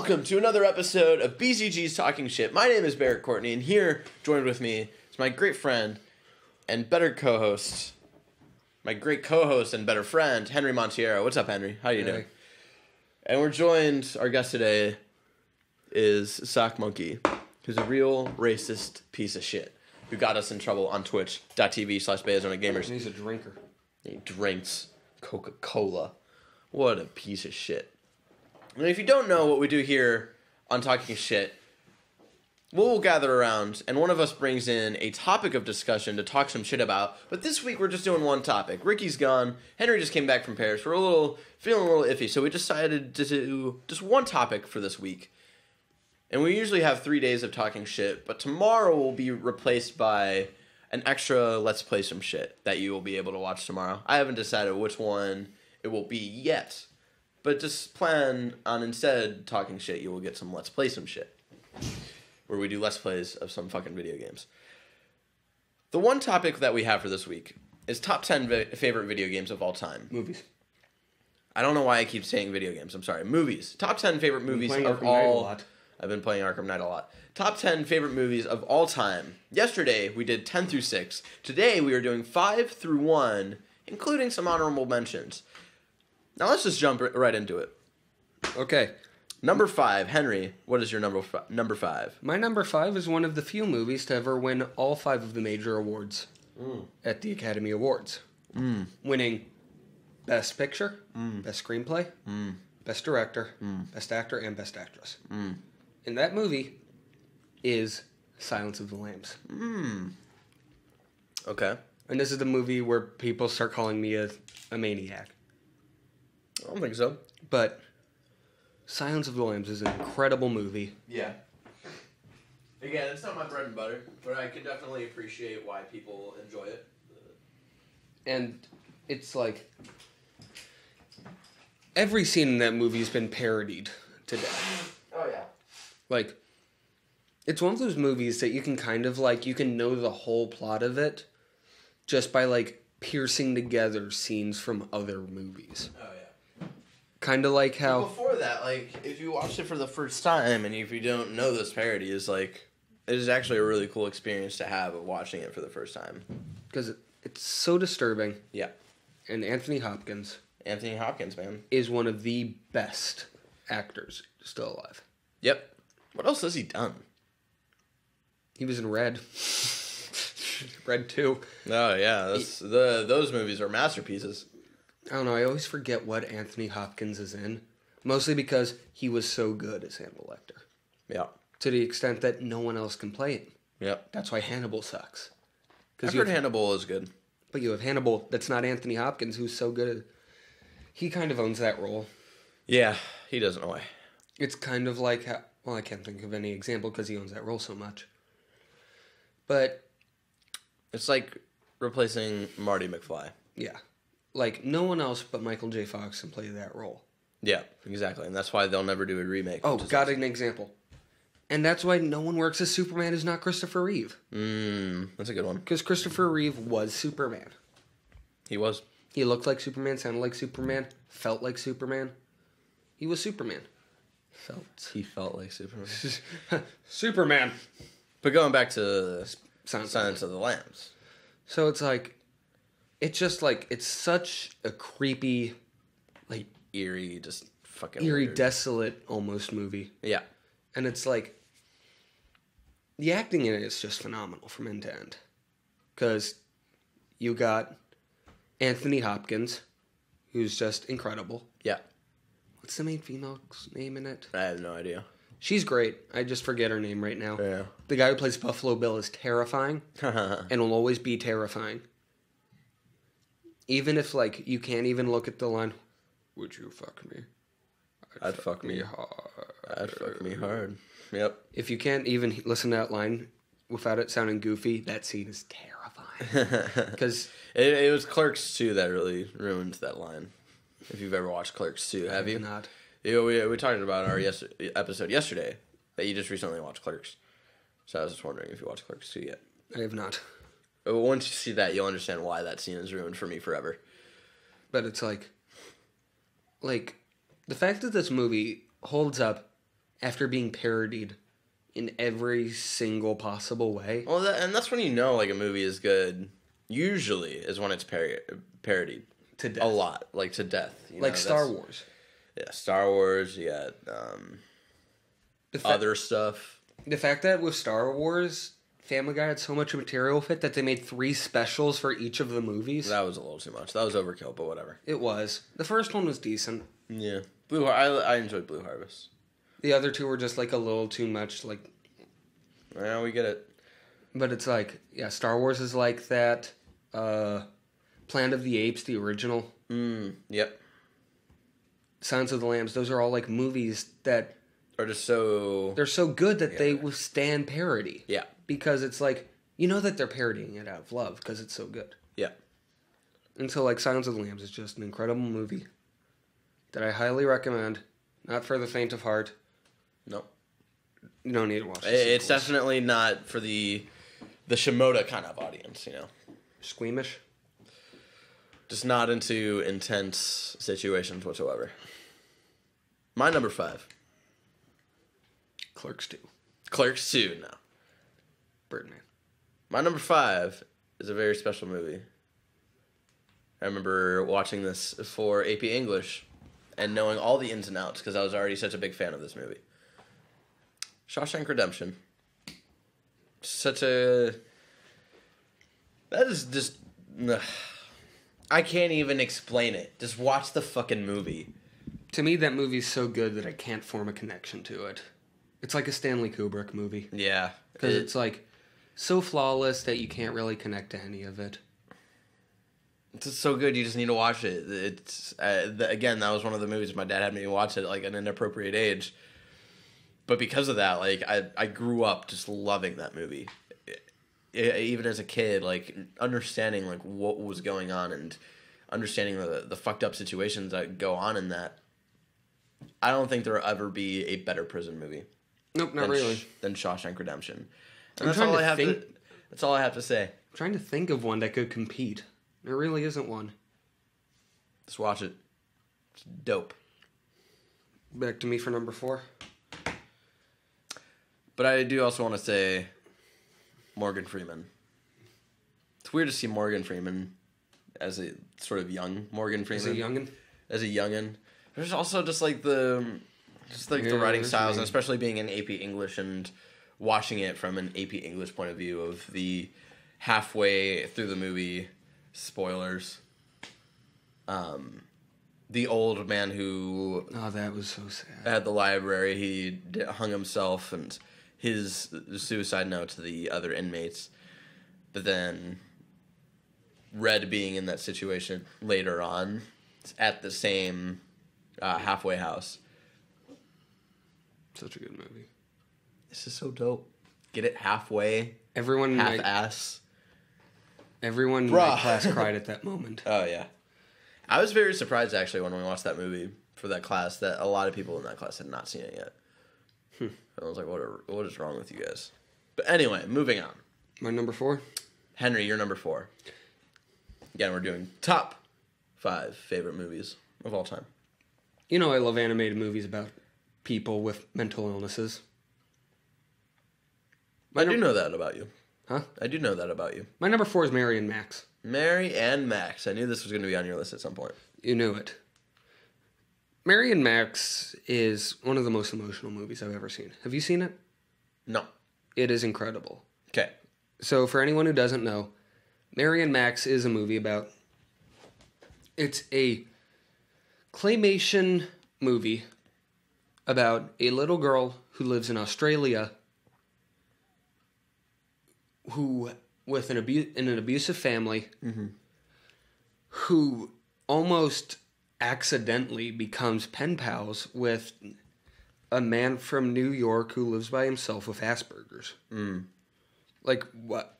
Welcome to another episode of BZG's Talking Shit. My name is Barrett Courtney, and here, joined with me, is my great friend and better co-host, my great co-host and better friend, Henry Montiero. What's up, Henry? How you doing? And we're joined, our guest today is Sock Monkey, who's a real racist piece of shit, who got us in trouble on twitch.tv/baiazonagamers. He's a drinker. He drinks Coca-Cola. What a piece of shit. And if you don't know what we do here on Talking Shit, we'll gather around, and one of us brings in a topic of discussion to talk some shit about. But this week, we're just doing one topic. Ricky's gone. Henry just came back from Paris. We're feeling a little iffy, so we decided to do just one topic for this week. And we usually have 3 days of talking shit, but tomorrow will be replaced by an extra Let's Play Some Shit that you will be able to watch tomorrow. I haven't decided which one it will be yet. But just plan on, instead talking shit, you will get some Let's Play Some Shit, where we do Let's Plays of some fucking video games. The one topic that we have for this week is top 10 favorite video games of all time. Movies. I don't know why I keep saying video games. I'm sorry. Movies. Top 10 favorite movies of all... I've been playing Arkham Knight a lot. Top 10 favorite movies of all time. Yesterday, we did 10 through 6. Today, we are doing 5 through 1, including some honorable mentions. Now let's just jump right into it. Okay. Number 5, Henry, what is your number 5? My number 5 is one of the few movies to ever win all 5 of the major awards at the Academy Awards. Winning Best Picture, Best Screenplay, Best Director, Best Actor, and Best Actress. And that movie is Silence of the Lambs. Okay. And this is the movie where people start calling me a maniac. I don't think so. But Silence of the Lambs is an incredible movie. Yeah. Again, it's not my bread and butter, but I can definitely appreciate why people enjoy it. And it's like... every scene in that movie has been parodied to death. Oh, yeah. Like, it's one of those movies that you can kind of, like, you can know the whole plot of it just by, like, piercing together scenes from other movies. Oh, yeah. Kind of like how... Before that, like, if you watched it for the first time, and if you don't know this parody, is like, it is actually a really cool experience to have of watching it for the first time. Because it's so disturbing. Yeah. And Anthony Hopkins, man. is one of the best actors still alive. Yep. What else has he done? He was in Red. Red 2. Oh, yeah. Those movies are masterpieces. I don't know, I always forget what Anthony Hopkins is in. Mostly because he was so good as Hannibal Lecter. Yeah. To the extent that no one else can play it. Yep. That's why Hannibal sucks. I've heard Hannibal is good. But you have Hannibal that's not Anthony Hopkins, who's so good at... he kind of owns that role. Yeah, he doesn't know why. It's kind of like how... well, I can't think of any example because he owns that role so much. But... it's like replacing Marty McFly. yeah. Like, no one else but Michael J. Fox can play that role. Yeah, exactly. And that's why they'll never do a remake. Oh, got an example. And that's why no one works as Superman is not Christopher Reeve. That's a good one. Because Christopher Reeve was Superman. He was. He looked like Superman, sounded like Superman, felt like Superman. He was Superman. He felt like Superman. Superman. But going back to Silence of the Lambs. So it's like... it's just like... it's such a creepy... like... eerie, just fucking eerie, weird. Desolate almost movie. Yeah. And it's like... the acting in it is just phenomenal from end to end. Because you got Anthony Hopkins, who's just incredible. Yeah. What's the main female's name in it? I have no idea. She's great. I just forget her name right now. Yeah. The guy who plays Buffalo Bill is terrifying. And will always be terrifying. Even if, like, you can't even look at the line, would you fuck me? I'd fuck me hard. I'd fuck me hard. Yep. If you can't even listen to that line without it sounding goofy, that scene is terrifying. Because it was Clerks 2 that really ruined that line. If you've ever watched Clerks 2, have you? Not. Yeah, we talked about our episode yesterday that you just recently watched Clerks. So I was just wondering if you watched Clerks 2 yet. I have not. But once you see that, you'll understand why that scene is ruined for me forever. But it's like the fact that this movie holds up after being parodied in every single possible way. Well, and that's when you know like a movie is good. Usually, is when it's parodied To death. a lot, like to death. Like Star Wars. Yeah, Star Wars. You got other stuff. The fact that with Star Wars, Family Guy had so much material with it that they made 3 specials for each of the movies. That was a little too much. That was overkill, but whatever. It was. The first one was decent. Yeah, I enjoyed Blue Harvest. The other 2 were just like a little too much. Like, yeah, we get it. but it's like, yeah, Star Wars is like that. Planet of the Apes, the original. Yep. Silence of the Lambs. Those are all like movies that Or just so they're so good that they withstand parody. Yeah. Because it's like, you know that they're parodying it out of love because it's so good. Yeah. And so, like, Silence of the Lambs is just an incredible movie that I highly recommend. Not for the faint of heart. No. You don't need to watch it. It's definitely not for the Shimoda kind of audience, you know. Squeamish? Just not into intense situations whatsoever. My number 5. Clerks 2. Clerks 2, no. Birdman. My number 5 is a very special movie. I remember watching this for AP English and knowing all the ins and outs because I was already such a big fan of this movie. Shawshank Redemption. That is just... I can't even explain it. Just watch the fucking movie. To me, that movie's so good that I can't form a connection to it. It's like a Stanley Kubrick movie. Yeah. Because it's like so flawless that you can't really connect to any of it. It's just so good, you just need to watch it. It's again, that was one of the movies my dad had me watch it like at an inappropriate age. But because of that, like I grew up just loving that movie. Even as a kid, like understanding like what was going on and understanding the fucked up situations that go on in that. I don't think there'll ever be a better prison movie. Nope, not really. Than Shawshank Redemption. And That's all I have to say. I'm trying to think of one that could compete. There really isn't one. Just watch it. It's dope. Back to me for number 4. But I do also want to say Morgan Freeman. It's weird to see Morgan Freeman as a sort of young Morgan Freeman. As a youngin'. There's also just like the writing styles, and especially being in AP English and watching it from an AP English point of view of the halfway through the movie, spoilers, the old man who... Oh, that was so sad. At the library, he hung himself, and his suicide note to the other inmates. But then Red being in that situation later on at the same halfway house. Such a good movie. This is so dope. Get it halfway. Everyone half-ass. Everyone in my class cried at that moment. Oh, yeah. I was very surprised, actually, when we watched that movie for that class, that a lot of people in that class had not seen it yet. I was like, what is wrong with you guys? But anyway, moving on. My number 4? Henry, you're number 4. Again, we're doing top 5 favorite movies of all time. You know I love animated movies about people with mental illnesses. I do know that about you. Huh? I do know that about you. My number 4 is Mary and Max. Mary and Max. I knew this was going to be on your list at some point. You knew it. Mary and Max is one of the most emotional movies I've ever seen. Have you seen it? No. It is incredible. Okay. So for anyone who doesn't know, Mary and Max is a movie about... It's a claymation movie about a little girl who lives in Australia who, with in an abusive family, who almost accidentally becomes pen pals with a man from New York who lives by himself with Asperger's. Like, what?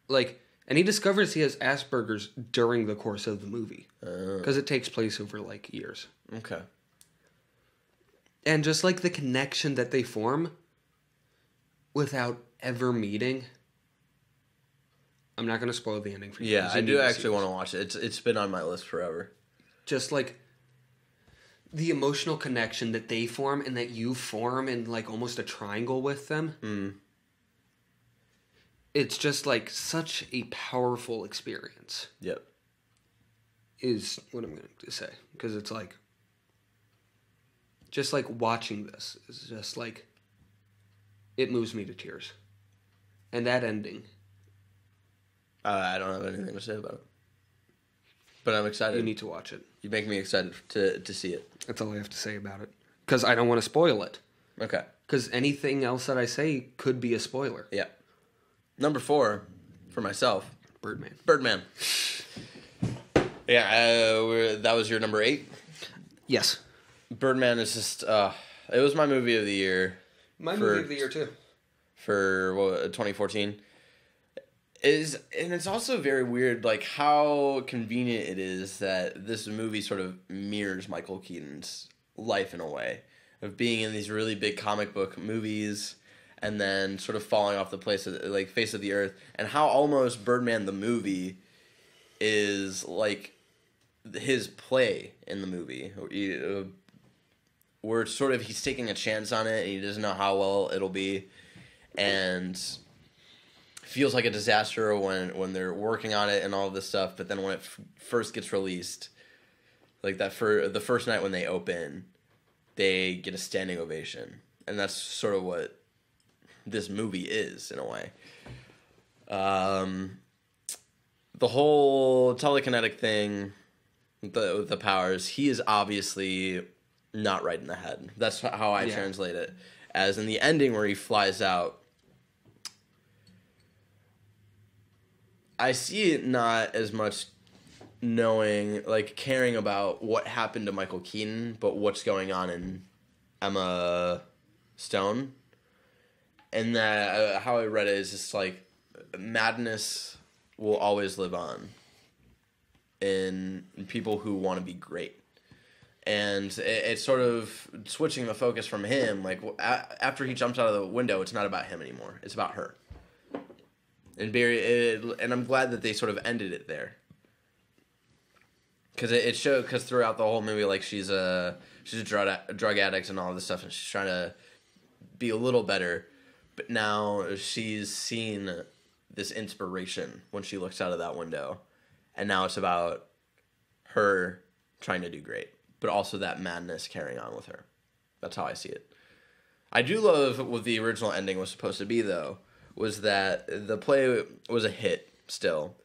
Like, and he discovers he has Asperger's during the course of the movie. Because it takes place over, like, years. Okay. And just, like, the connection that they form without ever meeting. I'm not going to spoil the ending for you. Yeah, I do actually want to watch it. It's been on my list forever. Just, like, the emotional connection that they form and that you form in like almost a triangle with them. It's just like such a powerful experience. Yep. Is what I'm going to say. Because it's like, just like watching this is just like, it moves me to tears. And that ending. I don't have anything to say about it. But I'm excited. You need to watch it. You make me excited to see it. That's all I have to say about it. Because I don't want to spoil it. Okay. Because anything else that I say could be a spoiler. Yeah. Number 4, for myself. Birdman. Yeah, that was your number 8? Yes. Birdman is just, it was my movie of the year. My movie of the year, too. For 2014. And it's also very weird, like, how convenient it is that this movie sort of mirrors Michael Keaton's life in a way. Of being in these really big comic book movies and then sort of falling off the face of the earth. And how almost Birdman the movie is like his play in the movie. Where sort of he's taking a chance on it and he doesn't know how well it'll be. And feels like a disaster when they're working on it and all this stuff. But then when it first gets released, like that for the first night when they open, they get a standing ovation. And that's sort of what this movie is, in a way. The whole telekinetic thing, the powers, he is obviously not right in the head. That's how I translate it. As in the ending where he flies out, I see it not as much knowing, like, caring about what happened to Michael Keaton, but what's going on in Emma Stone. And that, how I read it is just like, madness will always live on in people who want to be great. And it's sort of switching the focus from him. Like, after he jumps out of the window, it's not about him anymore. It's about her. And and I'm glad that they sort of ended it there. Because it showed, because throughout the whole movie, like, she's a drug addict and all this stuff, and she's trying to be a little better. But now she's seen this inspiration when she looks out of that window. And now it's about her trying to do great. But also that madness carrying on with her. That's how I see it. I do love what the original ending was supposed to be, though. Was that the play was a hit still.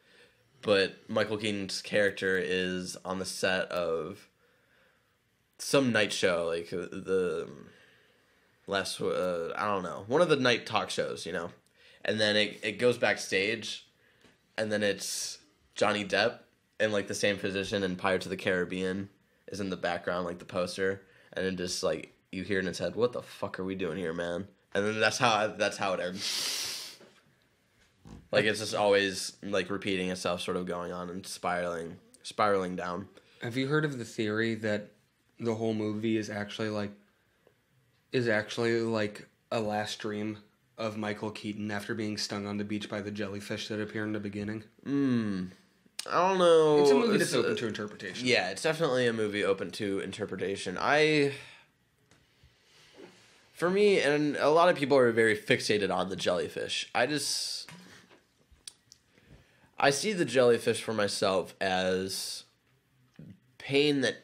But Michael Keaton's character is on the set of some night show. Like the last, I don't know. One of the night talk shows, you know. And then it goes backstage. And then it's Johnny Depp in like the same position in Pirates of the Caribbean is in the background, like the poster. And then just like you hear in his head, what the fuck are we doing here, man? And then that's how it ends. Like, it's just always, like, repeating itself, sort of going on and spiraling down. Have you heard of the theory that the whole movie is actually like a last dream of Michael Keaton after being stung on the beach by the jellyfish that appear in the beginning? I don't know. It's a movie that's open to interpretation. Yeah, it's definitely a movie open to interpretation. For me, and a lot of people are very fixated on the jellyfish. I see the jellyfish for myself as pain that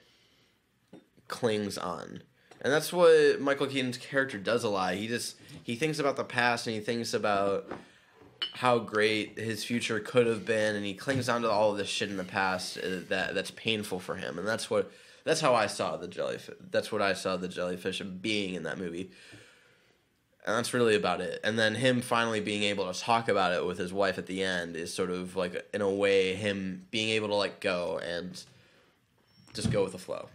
clings on. And that's what Michael Keaton's character does a lot. He thinks about the past and he thinks about how great his future could have been, and he clings on to all of this shit in the past that's painful for him. And that's how I saw the jellyfish. That's what I saw the jellyfish being in that movie. And that's really about it. And then him finally being able to talk about it with his wife at the end is sort of like, in a way, him being able to let go and just go with the flow.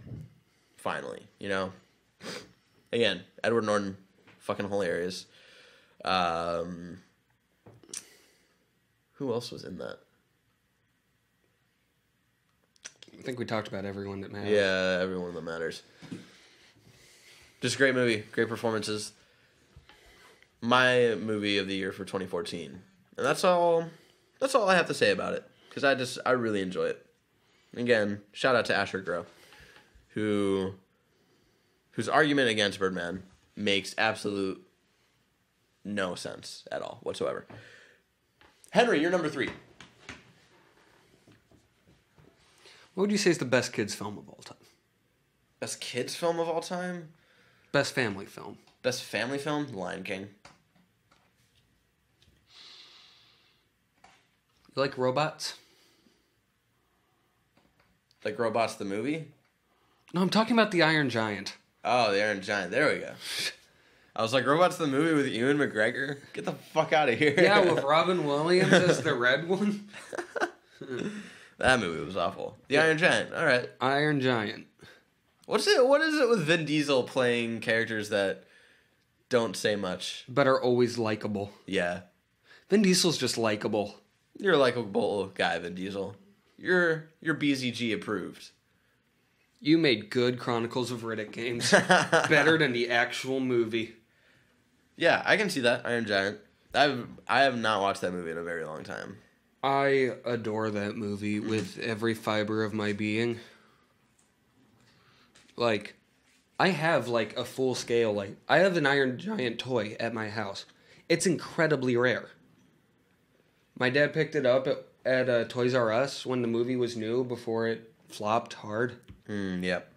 Finally, you know? Again, Edward Norton, fucking hilarious. Who else was in that? I think we talked about everyone that matters. Yeah, everyone that matters. Just great movie, great performances. My movie of the year for 2014. And that's all I have to say about it. Because I really enjoy it. Again, shout out to Asher Grow, who whose argument against Birdman makes absolute no sense at all whatsoever. Henry, you're number 3. What would you say is the best kids film of all time? Best kids film of all time? Best family film. Best family film? Lion King. You like robots? Like Robots the movie? No, I'm talking about the Iron Giant. Oh, the Iron Giant. There we go. I was like, Robots the movie with Ewan McGregor? Get the fuck out of here. Yeah, with Robin Williams as the red one. That movie was awful. The Iron Giant. All right. Iron Giant. What is it with Vin Diesel playing characters that don't say much? But are always likable. Yeah. Vin Diesel's just likable. You're a likable guy, Vin Diesel. You're BZG approved. You made good Chronicles of Riddick games. Better than the actual movie. Yeah, I can see that. Iron Giant. I have not watched that movie in a very long time. I adore that movie with every fiber of my being. Like, I have, like, a full scale, like, I have an Iron Giant toy at my house. It's incredibly rare. My dad picked it up at Toys R Us when the movie was new before it flopped hard. Yep.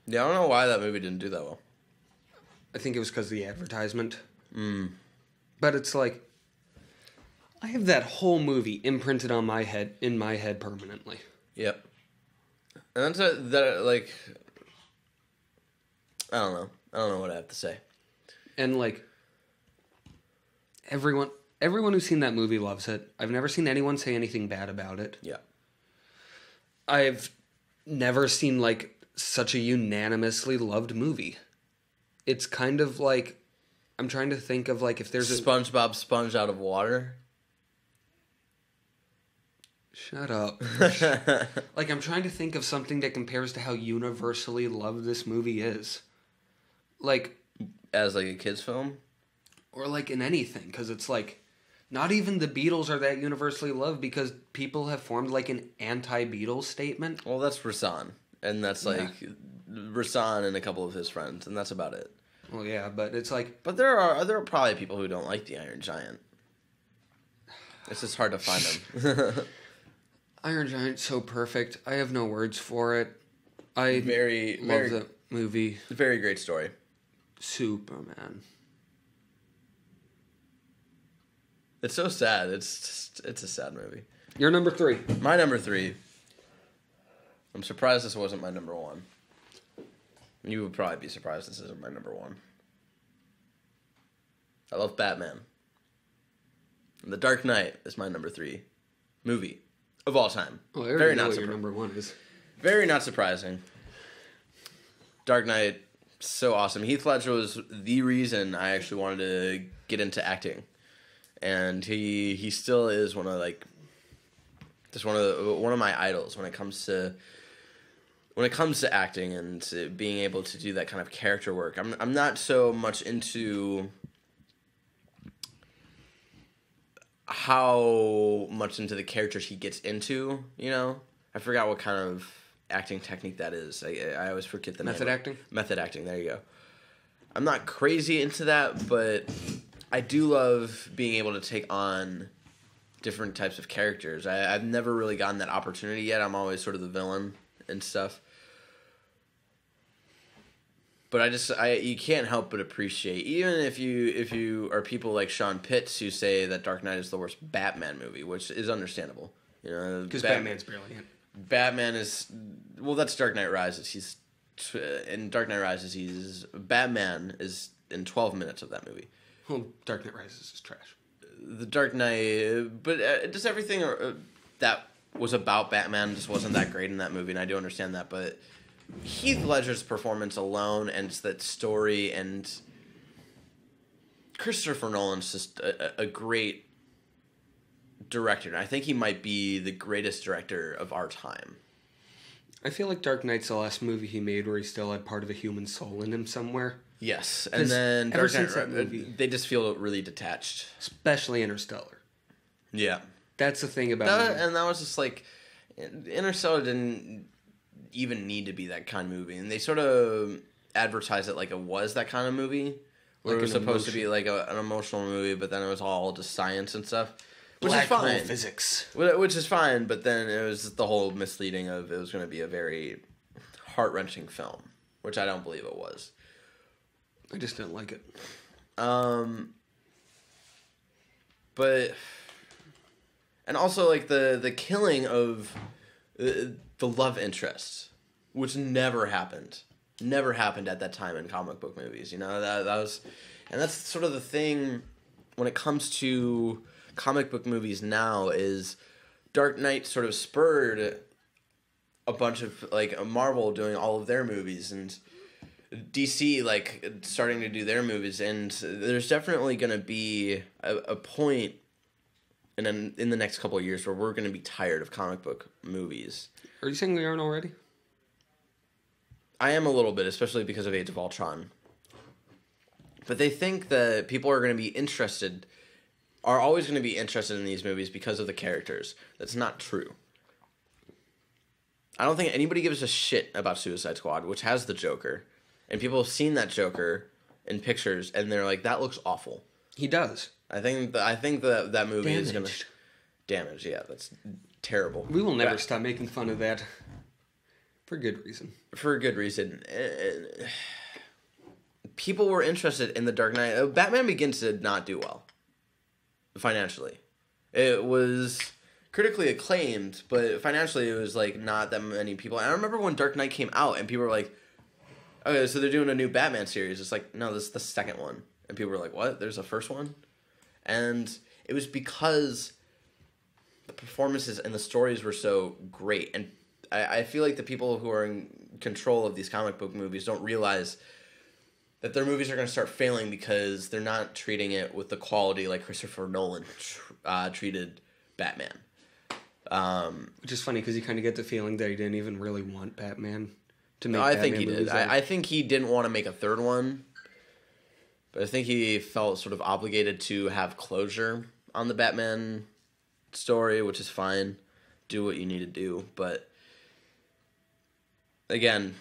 Yeah, I don't know why that movie didn't do that well. I think it was because of the advertisement. But it's like, I have that whole movie imprinted on my head, in my head permanently. Yep. And that like, I don't know what I have to say. And like, everyone who's seen that movie loves it. I've never seen anyone say anything bad about it. Yeah. I've never seen like such a unanimously loved movie. It's kind of like, I'm trying to think of like if there's a SpongeBob sponge out of water. Shut up. Like, I'm trying to think of something that compares to how universally loved this movie is. Like, as like a kid's film? Or like in anything, because it's like, not even the Beatles are that universally loved because people have formed like an anti-Beatles statement. Well, that's Rasan. And that's like Rasan and a couple of his friends, and that's about it. Well, yeah, but it's like... But there are probably people who don't like the Iron Giant. It's just hard to find them. Iron Giant's so perfect. I have no words for it. I love the movie. Very great story. Superman. It's so sad. It's a sad movie. Your number 3. My number 3. I'm surprised this wasn't my number 1. You would probably be surprised this isn't my number 1. I love Batman. And The Dark Knight is my number 3 movie of all time. Oh, I already know what your number 1 is. Very not surprising. Dark Knight, so awesome. Heath Ledger was the reason I actually wanted to get into acting, and he still is one of my idols when it comes to acting and being able to do that kind of character work. I'm not so much into how much into the characters he gets into, you know? I forgot what kind of acting technique that is. I always forget the name. Method acting? Method acting, there you go. I'm not crazy into that, but I do love being able to take on different types of characters. I've never really gotten that opportunity yet. I'm always sort of the villain and stuff. But you can't help but appreciate, even if you are people like Sean Pitts who say that Dark Knight is the worst Batman movie, which is understandable, you know, because Batman's brilliant. Batman is, well, that's Dark Knight Rises. In Dark Knight Rises, Batman is in 12 minutes of that movie. Well, Dark Knight Rises is trash. The Dark Knight, but just everything that was about Batman just wasn't that great in that movie, and I do understand that, but Heath Ledger's performance alone and that story, and Christopher Nolan's just a great director. I think he might be the greatest director of our time. I feel like Dark Knight's the last movie he made where he still had part of a human soul in him somewhere. Yes, and then Dark Knight, movie, they just feel really detached. Especially Interstellar. Yeah. That's the thing about that. And that was just like, Interstellar didn't even need to be that kind of movie. And they sort of, advertise it like it was that kind of movie. Where it was supposed to be like an emotional movie, but then it was all just science and stuff. Which is fine. Physics. Which is fine, but then it was the whole misleading of it was going to be a very heart-wrenching film, which I don't believe it was. I just didn't like it. But... And also, like, the killing of the love interest, which never happened. Never happened at that time in comic book movies, you know? That was... And that's sort of the thing when it comes to comic book movies now is Dark Knight sort of spurred a bunch of, like, Marvel doing all of their movies and DC, like, starting to do their movies. And there's definitely going to be a point in the next couple of years where we're going to be tired of comic book movies. Are you saying we aren't already? I am a little bit, especially because of Age of Ultron. But they think that people are going to be always going to be interested in these movies because of the characters. That's not true. I don't think anybody gives a shit about Suicide Squad, which has the Joker. And people have seen that Joker in pictures, and they're like, that looks awful. He does. I think that movie is going to... Damaged, yeah, that's terrible. We will never stop making fun of that. For good reason. For good reason. People were interested in The Dark Knight. Batman Begins did not do well. Financially. It was critically acclaimed, but financially it was like not that many people. And I remember when Dark Knight came out and people were like, okay, so they're doing a new Batman series. It's like, no, this is the second one. And people were like, what? There's a first one? And it was because the performances and the stories were so great. And I feel like the people who are in control of these comic book movies don't realize that their movies are going to start failing because they're not treating it with the quality like Christopher Nolan treated Batman. Which is funny because you kind of get the feeling that he didn't even really want Batman to make. No, I Batman think he did. I think he didn't want to make a third one, but I think he felt sort of obligated to have closure on the Batman story, which is fine. Do what you need to do, but again,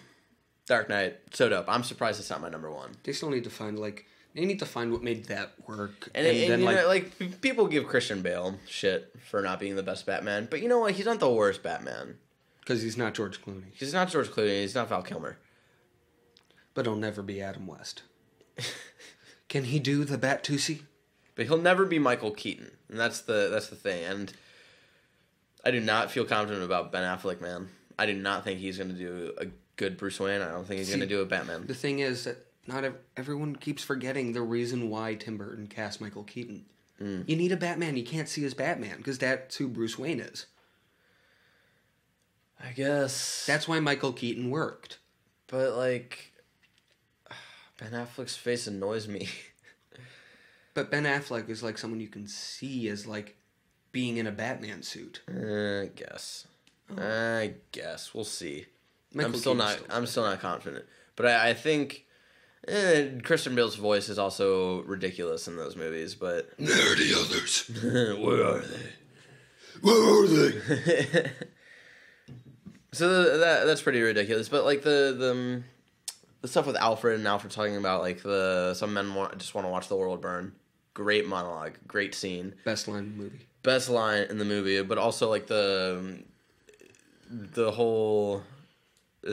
Dark Knight, so dope. I'm surprised it's not my number one. They still need to find what made that work. And then, you know, people give Christian Bale shit for not being the best Batman, but you know what? He's not the worst Batman. Because he's not George Clooney. He's not George Clooney. He's not Val Kilmer. But he'll never be Adam West. Can he do the Bat-Tusi? But he'll never be Michael Keaton, and that's the thing. And I do not feel confident about Ben Affleck, man. I do not think he's going to do a good Bruce Wayne. I don't think he's going to do a Batman. The thing is that not everyone keeps forgetting the reason why Tim Burton cast Michael Keaton. You need a Batman. You can't see as Batman because that's who Bruce Wayne is. I guess. That's why Michael Keaton worked. But, like, Ben Affleck's face annoys me. But Ben Affleck is, like, someone you can see as, like, being in a Batman suit. I guess. I guess. We'll see. I'm still not confident. But I think Christian Bale's voice is also ridiculous in those movies, but There are the others. Where are they? Where are they? So that's pretty ridiculous. But like the stuff with Alfred and Alfred talking about like some men just want to watch the world burn. Great monologue, great scene. Best line in the movie. Best line in the movie, but also like the whole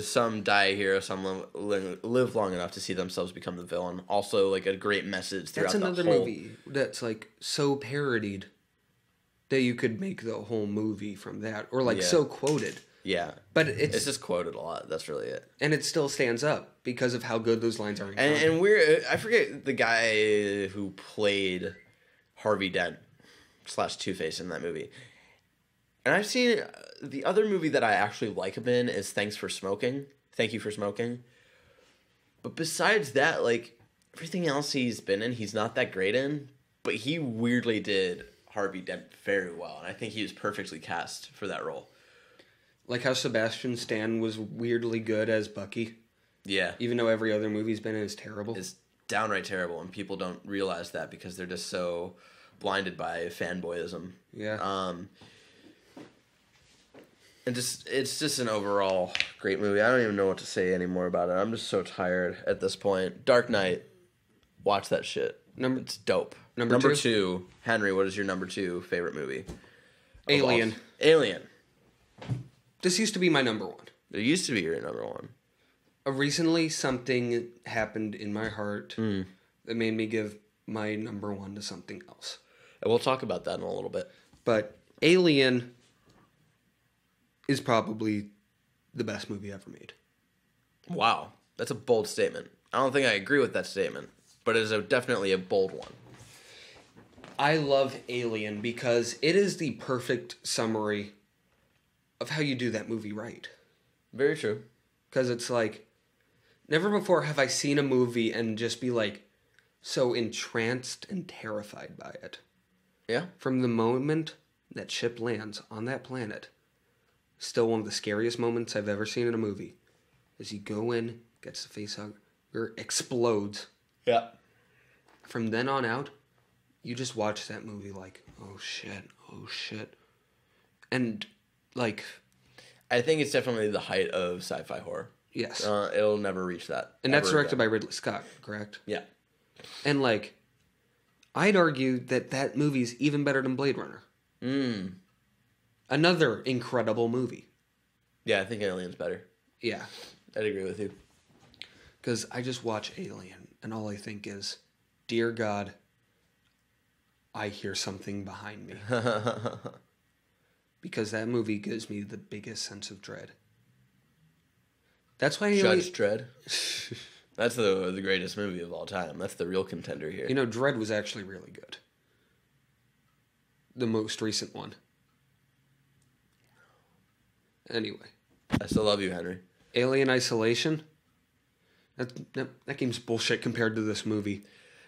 some die here, some live long enough to see themselves become the villain. Also like a great message throughout the whole... That's another movie that's like so parodied that you could make the whole movie from that, or like so quoted. Yeah. But it's just quoted a lot. That's really it. And it still stands up because of how good those lines are. And I forget the guy who played Harvey Dent / Two-Face in that movie. And I've seen the other movie that I actually like him in is Thank You for Smoking. But besides that, like everything else he's been in, he's not that great in. But he weirdly did Harvey Dent very well, and I think he was perfectly cast for that role. Like how Sebastian Stan was weirdly good as Bucky. Yeah. Even though every other movie he's been in is terrible. It's downright terrible, and people don't realize that because they're just so blinded by fanboyism. Yeah. And it's just an overall great movie. I don't even know what to say anymore about it. I'm just so tired at this point. Dark Knight. Watch that shit. It's dope. Number two. Henry, what is your number 2 favorite movie? Alien. Alien. This used to be my number 1. It used to be your number 1. Recently, something happened in my heart that made me give my number 1 to something else. And we'll talk about that in a little bit. But Alien is probably the best movie ever made. Wow. That's a bold statement. I don't think I agree with that statement, but it is definitely a bold one. I love Alien because it is the perfect summary of how you do that movie right. Very true. Because it's like, never before have I seen a movie and just be like so entranced and terrified by it. Yeah. From the moment that ship lands on that planet, still one of the scariest moments I've ever seen in a movie. As you go in, gets the face hug, or explodes. Yeah. From then on out, you just watch that movie like, oh shit. And, like... I think it's definitely the height of sci-fi horror. Yes. It'll never reach that. And that's directed by Ridley Scott, correct? Yeah. And, like, I'd argue that movie's even better than Blade Runner. Another incredible movie. Yeah, I think Alien's better. Yeah. I'd agree with you. Because I just watch Alien, and all I think is, dear God, I hear something behind me. Because that movie gives me the biggest sense of dread. That's why Judge Dredd? That's the greatest movie of all time. That's the real contender here. You know, Dredd was actually really good. The most recent one. Anyway. I still love you, Henry. Alien Isolation? That game's bullshit compared to this movie.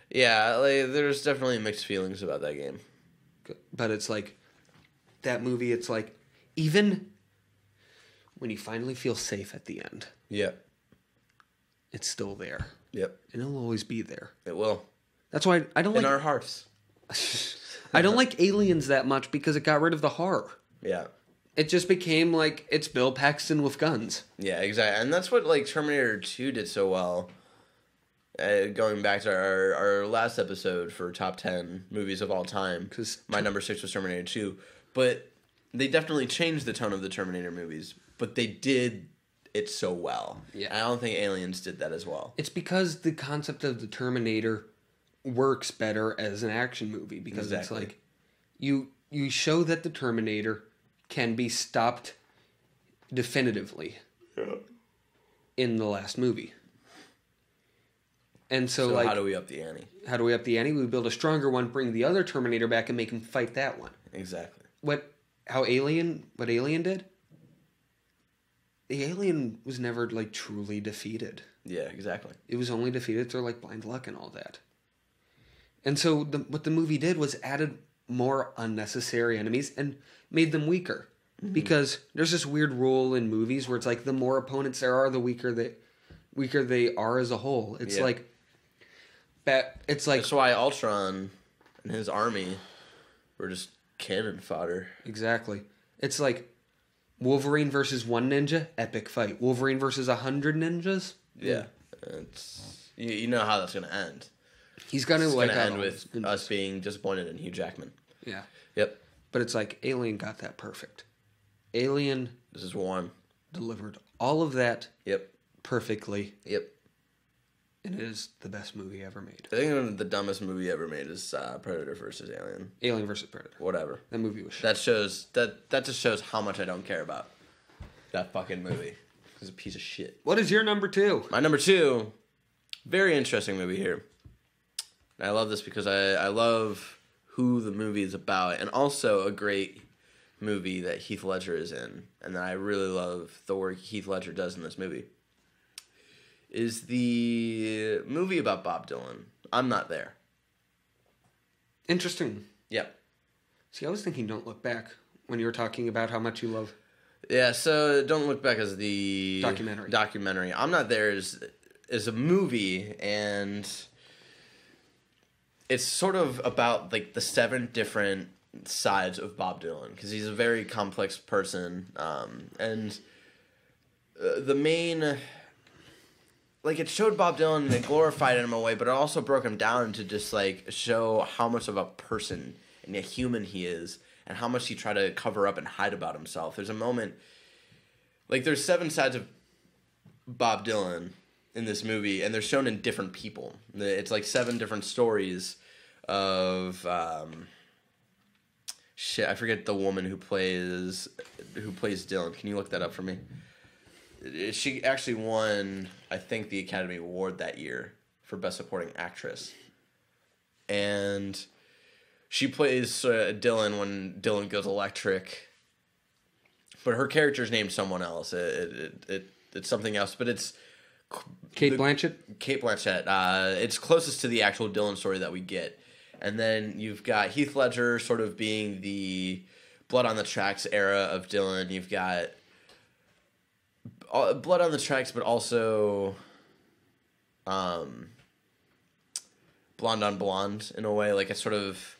Yeah, like, there's definitely mixed feelings about that game. But it's like, that movie, it's like, even when you finally feel safe at the end. Yep. It's still there. Yep. And it'll always be there. It will. That's why I don't like... In our hearts. I don't like Aliens that much because it got rid of the horror. Yeah. It just became like, it's Bill Paxton with guns. Yeah, exactly. And that's what, like, Terminator 2 did so well. Going back to our last episode for top 10 movies of all time. Because my number 6 was Terminator 2. But they definitely changed the tone of the Terminator movies. But they did it so well. Yeah. I don't think Aliens did that as well. It's because the concept of the Terminator works better as an action movie. Because It's like, you show that the Terminator can be stopped definitively in the last movie. And so like... how do we up the ante? How do we up the ante? We build a stronger one, bring the other Terminator back, and make him fight that one. Exactly. What Alien did? The alien was never, like, truly defeated. Yeah, exactly. It was only defeated through, like, blind luck and all that. And so what the movie did was added more unnecessary enemies and made them weaker. Mm-hmm. Because there's this weird rule in movies where it's like the more opponents there are, the weaker they are as a whole. It's like... It's like... That's why Ultron and his army were just cannon fodder. Exactly. It's like Wolverine versus one ninja, epic fight. Wolverine versus 100 ninjas? Yeah. It's you know how that's going to end. He's going to end with us being disappointed in Hugh Jackman. Yeah. Yep. But it's like Alien got that perfect. Alien... This is one. Delivered all of that perfectly. Yep. And it is the best movie ever made. I think the dumbest movie ever made is Predator versus Alien. Alien versus Predator. Whatever. That movie was shit. That just shows how much I don't care about that fucking movie. It's a piece of shit. What is your number 2? My number 2, very interesting movie here. And I love this because I love who the movie is about, and also a great movie that Heath Ledger is in, and that I really love the work Heath Ledger does in this movie. Is the movie about Bob Dylan. I'm Not There. Interesting. Yep. See, I was thinking Don't Look Back when you were talking about how much you love. Yeah, so Don't Look Back is the documentary. I'm Not There is a movie, and it's sort of about like the 7 different sides of Bob Dylan because he's a very complex person, and the main. Like, it showed Bob Dylan and it glorified him in a way, but it also broke him down to just, like, show how much of a person and a human he is and how much he tried to cover up and hide about himself. There's a moment, like, there's 7 sides of Bob Dylan in this movie, and they're shown in different people. It's, like, 7 different stories of, I forget the woman who plays Dylan. Can you look that up for me? She actually won, I think, the Academy Award that year for Best Supporting Actress. And she plays Dylan when Dylan goes electric. But her character's named someone else. It's something else, but it's... Kate Blanchett? Kate Blanchett. It's closest to the actual Dylan story that we get. And then you've got Heath Ledger sort of being the Blood on the Tracks era of Dylan. You've got... Blood on the Tracks, but also Blonde on Blonde in a way. Like, it's sort of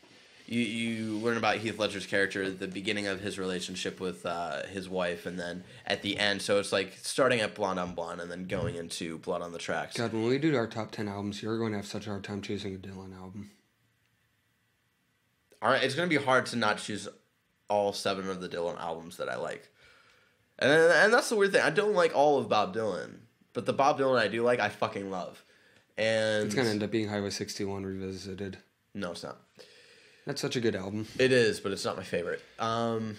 you learn about Heath Ledger's character at the beginning of his relationship with his wife, and then at the end. So it's like starting at Blonde on Blonde and then going into Blood on the Tracks. God, when we do our top 10 albums, you're going to have such a hard time choosing a Dylan album. All right, it's going to be hard to not choose all 7 of the Dylan albums that I like. And that's the weird thing. I don't like all of Bob Dylan, but the Bob Dylan I do like, I fucking love. And it's going to end up being Highway 61 Revisited. No, it's not. That's such a good album. It is, but it's not my favorite. And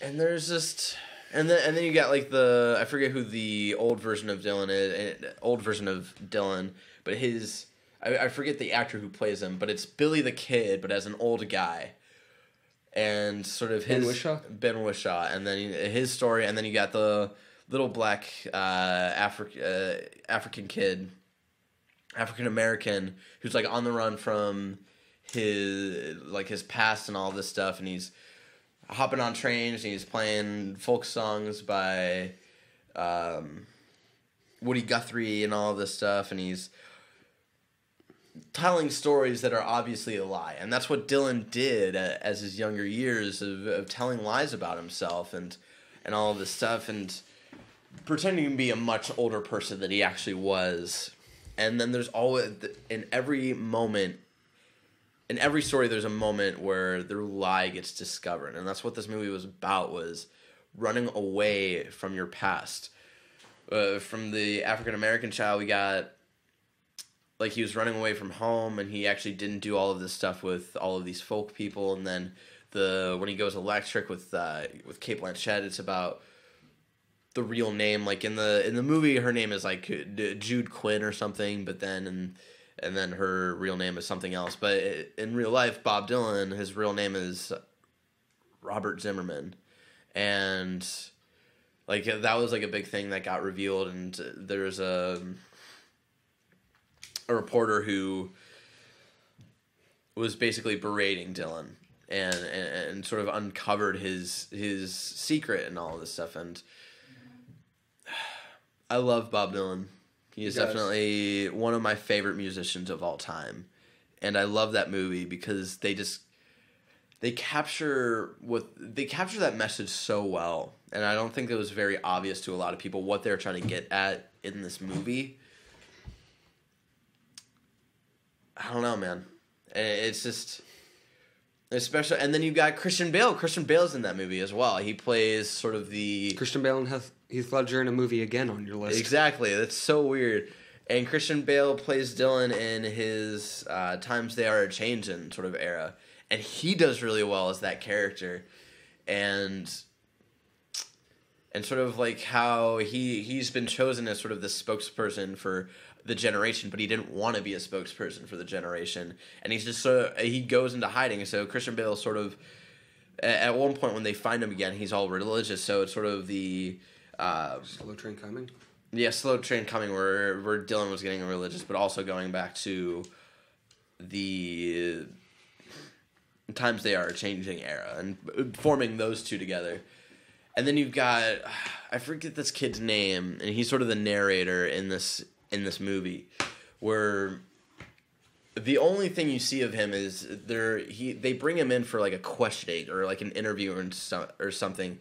there's just... And then you got, like, I forget who the old version of Dylan is. But his... I forget the actor who plays him, but it's Billy the Kid, but as an old guy. And sort of his... Ben Whishaw. And then his story, and then you got the little black African kid, African-American, who's, like, on the run from his past and all this stuff, and he's hopping on trains, and he's playing folk songs by Woody Guthrie and all this stuff, and he's telling stories that are obviously a lie. And that's what Dylan did as his younger years of telling lies about himself and all of this stuff and pretending to be a much older person than he actually was. And then there's always, in every story, there's a moment where their lie gets discovered. And that's what this movie was about, was running away from your past. From the African-American child, we got... Like, he was running away from home, and he actually didn't do all of this stuff with all of these folk people. And then when he goes electric with Kate Blanchett, it's about the real name. Like, in the movie, her name is, like, Jude Quinn or something, but then... And then her real name is something else. But in real life, Bob Dylan, his real name is Robert Zimmerman. And, like, that was, like, a big thing that got revealed. And there was a reporter who was basically berating Dylan and sort of uncovered his secret and all of this stuff. And I love Bob Dylan. He is definitely one of my favorite musicians of all time. And I love that movie because they capture that message so well. And I don't think it was very obvious to a lot of people what they're trying to get at in this movie. I don't know, man. It's just... Especially... And then you got Christian Bale. Christian Bale's in that movie as well. He plays sort of the... Christian Bale and Heath Ledger in a movie again on your list. Exactly. That's so weird. And Christian Bale plays Dylan in his Times They Are A-Changin' sort of era. And he does really well as that character. And sort of like how he's been chosen as sort of the spokesperson for the generation, but he didn't want to be a spokesperson for the generation. And he's just he goes into hiding. So Christian Bale sort of, at one point when they find him again, he's all religious. So it's sort of the... Slow Train Coming? Yeah, Slow Train Coming, where Dylan was getting religious, but also going back to the Times They Are A-Changin' era and forming those two together. And then you've got, I forget this kid's name, and he's sort of the narrator in this movie, where the only thing you see of him is they bring him in for like a questioning or like an interview or something,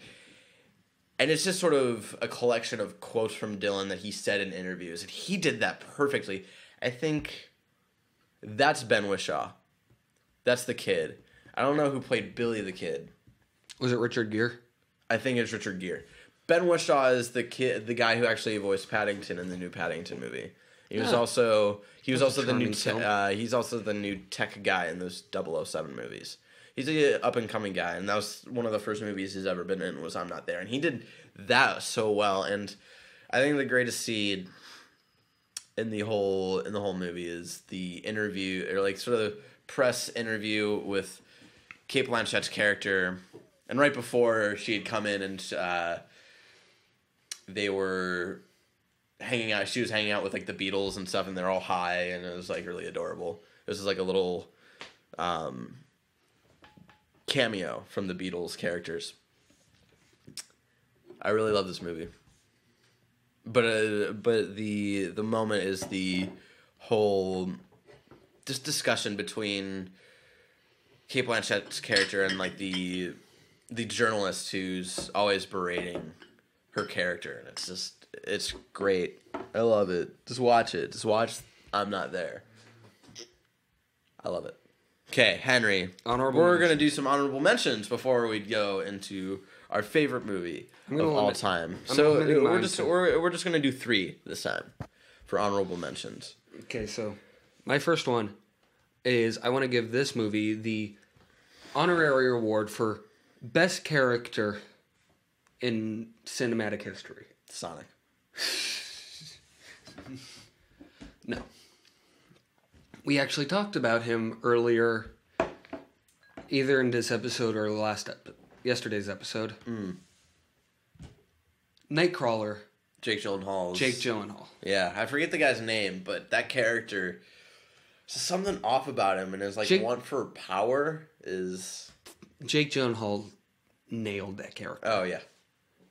and it's just sort of a collection of quotes from Dylan that he said in interviews, and he did that perfectly. I think that's Ben Whishaw. That's the kid. I don't know who played Billy the Kid. Was it Richard Gere? I think it's Richard Gere. Ben Whishaw is the guy who actually voiced Paddington in the new Paddington movie. He was also the new tech guy in those 007 movies. He's a up and coming guy, and that was one of the first movies he's ever been in. Was I'm Not There, and he did that so well. And I think the greatest scene in the whole movie is the interview, or like sort of the press interview with Cate Blanchett's character, and right before she had come in and they were hanging out. She was hanging out with like the Beatles and stuff, and they're all high, and it was like really adorable. This is like a little cameo from the Beatles characters. I really love this movie, but the moment is the whole just discussion between Cate Blanchett's character and like the journalist who's always berating her character, and it's great. I love it. Just watch it. Just watch I'm Not There. I love it. Okay, Henry. We're going to do some honorable mentions before we go into our favorite movie of all time. So we're just going to do 3 this time for honorable mentions. Okay, so my first one is I want to give this movie the honorary award for best character in cinematic history. Sonic. No. We actually talked about him earlier, either in this episode or yesterday's episode. Nightcrawler. Jake Gyllenhaal. Yeah, I forget the guy's name, but that character, there's something off about him, and his want for power is... Jake Gyllenhaal nailed that character. Oh, yeah.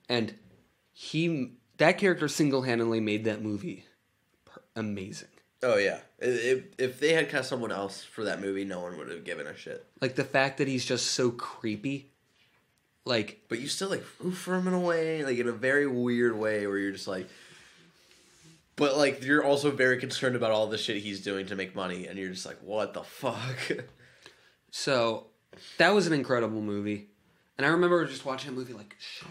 And that character single-handedly made that movie amazing. Oh, yeah. If they had cast someone else for that movie, no one would have given a shit. Like, the fact that he's just so creepy. Like... But you still, root for him in a way, in a very weird way, where you're just like... But, you're also very concerned about all the shit he's doing to make money, and you're just like, what the fuck? So, that was an incredible movie. And I remember just watching a movie shit.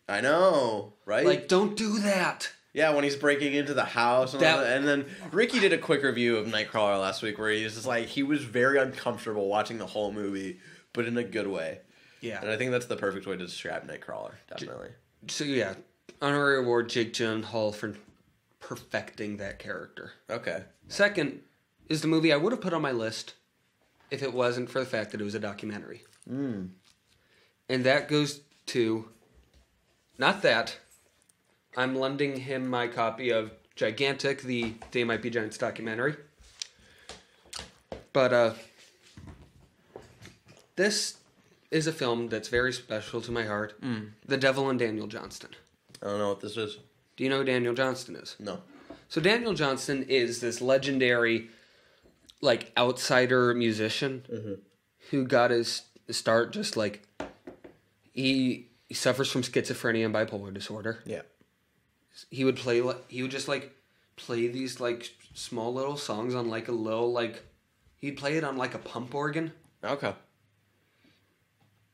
I know, right? Don't do that. Yeah, when he's breaking into the house and all that. And then Ricky did a quick review of Nightcrawler last week where he was just he was very uncomfortable watching the whole movie, but in a good way. Yeah. And I think that's the perfect way to describe Nightcrawler, definitely. So, yeah, honorary award, Jake Gyllenhaal for perfecting that character. Okay. Second is the movie I would have put on my list if it wasn't for the fact that it was a documentary. And that goes to... Not that. I'm lending him my copy of Gigantic, the They Might Be Giants documentary. But this is a film that's very special to my heart. The Devil and Daniel Johnston. I don't know what this is. Do you know who Daniel Johnston is? No. So Daniel Johnston is this legendary, outsider musician who got his start just he suffers from schizophrenia and bipolar disorder. Yeah. He would play these small little songs on a little he'd play it on a pump organ. Okay.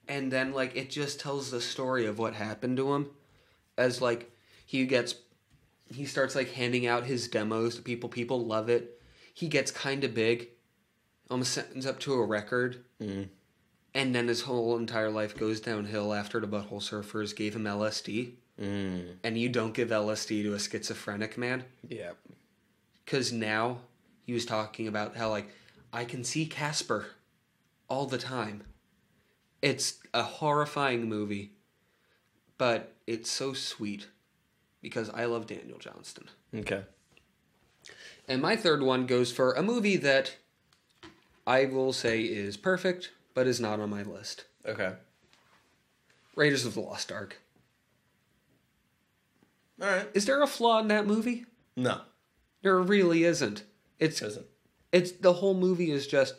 And then it just tells the story of what happened to him as he starts handing out his demos to people. People love it. He gets kind of big. Almost ends up to a record. And then his whole entire life goes downhill after the Butthole Surfers gave him LSD. And you don't give LSD to a schizophrenic man. Yeah. Because now he was talking about how, I can see Casper all the time. It's a horrifying movie, but it's so sweet because I love Daniel Johnston. Okay. And my third one goes for a movie that I will say is perfect, but is not on my list. Okay. Raiders of the Lost Ark. All right. Is there a flaw in that movie? No. There really isn't. Isn't. It's the whole movie is just.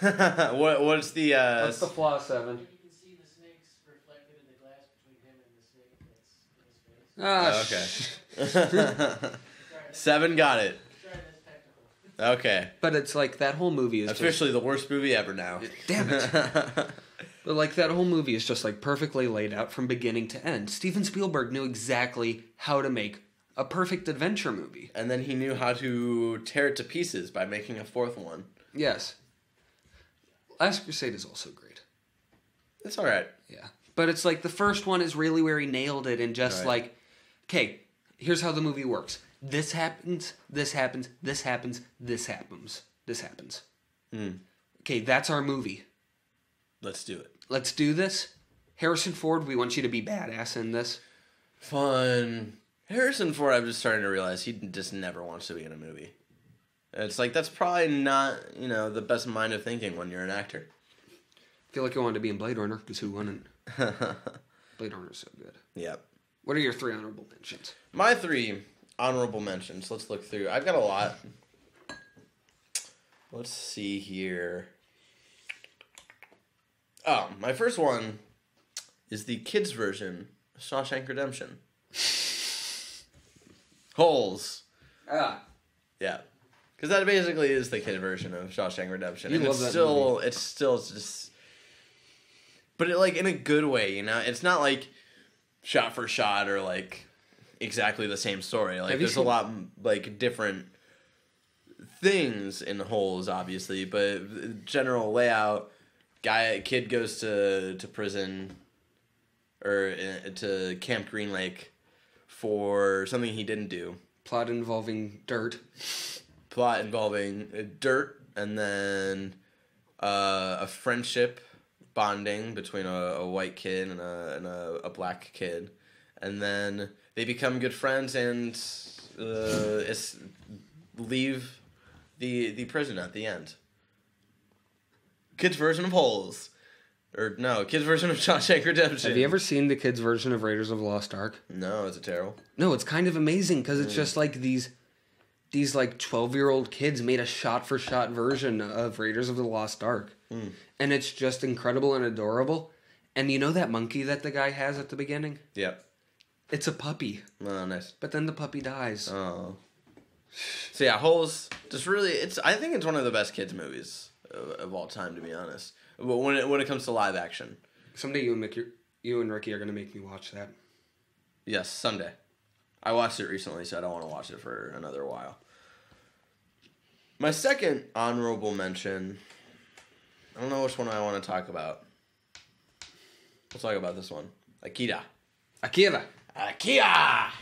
What's the? What's the flaw, 7? You can see the snakes reflected in the glass between him and the snake that's in his face. Oh, okay. 7 got it. Try this technical. Okay. But it's like that whole movie is Officially the worst movie ever now. Damn it. But like that whole movie is just like perfectly laid out from beginning to end. Steven Spielberg knew exactly how to make a perfect adventure movie. And then he knew how to tear it to pieces by making a 4th one. Yes. Last Crusade is also great. It's alright. Yeah. But it's like the first one is really where he nailed it and just Right. like, okay, here's how the movie works. This happens, this happens, this happens, this happens, this happens. Okay, that's our movie. Let's do it. Let's do this. Harrison Ford, we want you to be badass in this. Fun. Harrison Ford, I'm just starting to realize he just never wants to be in a movie. It's like, that's probably not, the best mind of thinking when you're an actor. I feel like I wanted to be in Blade Runner, because who wouldn't? Blade Runner's so good. Yep. What are your 3 honorable mentions? My 3 honorable mentions. Let's look through. I've got a lot. Let's see here. Oh, my first one is the kids' version of Shawshank Redemption. Holes. Ah. Yeah. Because that basically is the kid version of Shawshank Redemption. You and love it's that still, movie. it's still just... But it, like, in a good way, It's not, like, shot for shot or, like, exactly the same story. Like, there's a lot, like, different things in Holes, obviously. But general layout, kid goes to prison or to Camp Green Lake for something he didn't do. Plot involving dirt. Plot involving dirt, and then a friendship bonding between a white kid and a black kid, and then they become good friends and leave the prison at the end. Kids' version of Holes. Or, no, kids' version of Shawshank Redemption. Have you ever seen the kids' version of Raiders of the Lost Ark? No, is it terrible? No, it's kind of amazing because it's just like these like 12-year-old kids made a shot-for-shot version of Raiders of the Lost Ark. And it's just incredible and adorable. And you know that monkey that the guy has at the beginning? Yep. It's a puppy. Oh, nice. But then the puppy dies. Oh. So yeah, Holes, just really, I think it's one of the best kids' movies of all time, to be honest. But when it comes to live action. Someday you and Ricky are going to make me watch that. Yes, someday. I watched it recently, so I don't want to watch it for another while. My second honorable mention, I don't know which one I want to talk about. We'll talk about this one. Akira. Akira. Akira!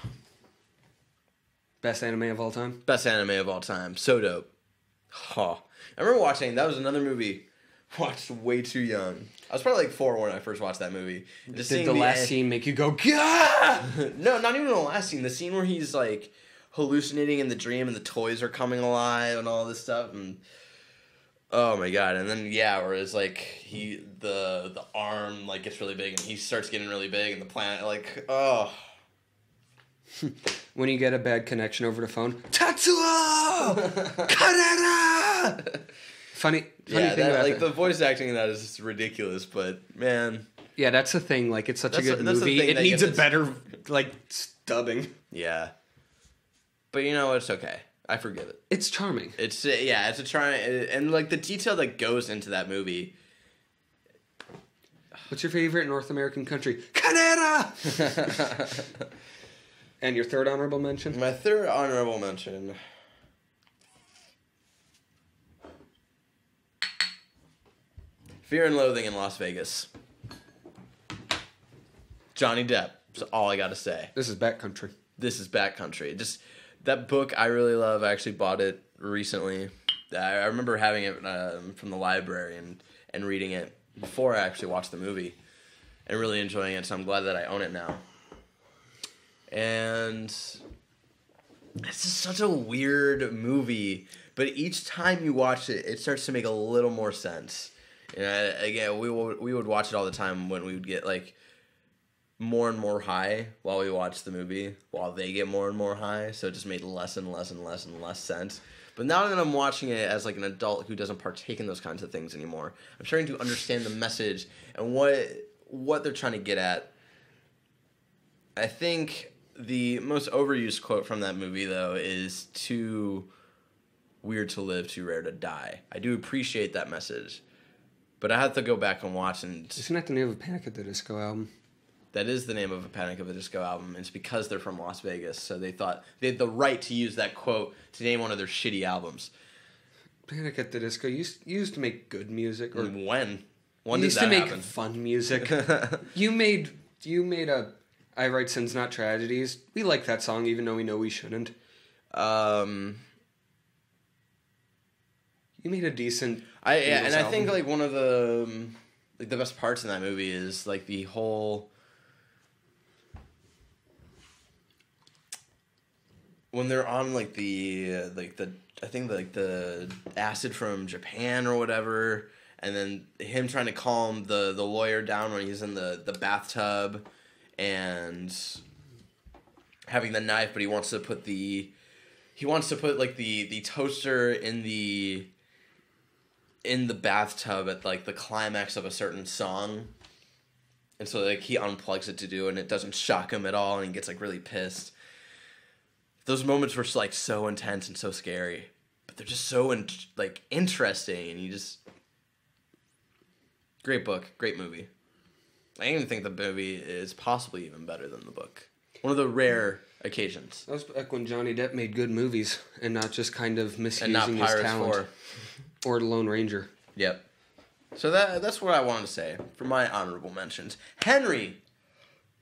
Best anime of all time? Best anime of all time. So dope. Oh. I remember watching, that was another movie watched way too young. I was probably like 4 when I first watched that movie. Just did the last scene make you go, Gah! No, not even the last scene. The scene where he's like hallucinating in the dream and the toys are coming alive and all this stuff. And oh my god. And then where it's like the arm like gets really big and he starts getting really big and the planet like When you get a bad connection over the phone, Tatsuo! Karara! Funny thing about like the voice acting in that is just ridiculous, but man. Yeah, that's the thing. Like, it's such a good that's the movie. thing It that needs a gets better, like, dubbing. Yeah. But it's okay. I forgive it. It's charming. It's it's a try, and like the detail that goes into that movie. What's your favorite North American country? Canada! And your third honorable mention? My third honorable mention. Fear and Loathing in Las Vegas. Johnny Depp. That's all I gotta say. This is backcountry. This is backcountry. Just that book I really love. I actually bought it recently. I remember having it from the library and reading it before I actually watched the movie and really enjoying it. So I'm glad that I own it now. And it's just such a weird movie, but each time you watch it, it starts to make a little more sense. And again, we would watch it all the time when we would get like more and more high while we watched the movie, while they get more and more high. So it just made less and less and less and less sense. But now that I'm watching it as like an adult who doesn't partake in those kinds of things anymore, I'm starting to understand the message and what they're trying to get at. I think the most overused quote from that movie, though, is too weird to live, too rare to die. I do appreciate that message, but I have to go back and watch. And Isn't that the name of a Panic at the Disco album? that is the name of a Panic at the Disco album. It's because they're from Las Vegas, so they thought they had the right to use that quote to name one of their shitty albums. Panic at the Disco used to make good music. Or When you did used that to make happen? fun music. you made a I Write Sins Not Tragedies. We like that song even though we know we shouldn't. You made a decent And I album. think like one of the the best parts in that movie is like the whole when they're on like the I think like the acid from Japan or whatever, and then him trying to calm the lawyer down when he's in the bathtub and having the knife, but he wants to put like the toaster in the bathtub at like the climax of a certain song, and so like he unplugs it to do, and it doesn't shock him at all, and he gets like really pissed. Those moments were like so intense and so scary, but they're just so like interesting, and you just great book, great movie. I even think the movie is possibly even better than the book. One of the rare occasions. That was back when Johnny Depp made good movies and not just kind of And misusing not his Pirates talent. 4. Or The Lone Ranger. Yep. So that's what I wanted to say for my honorable mentions. Henry,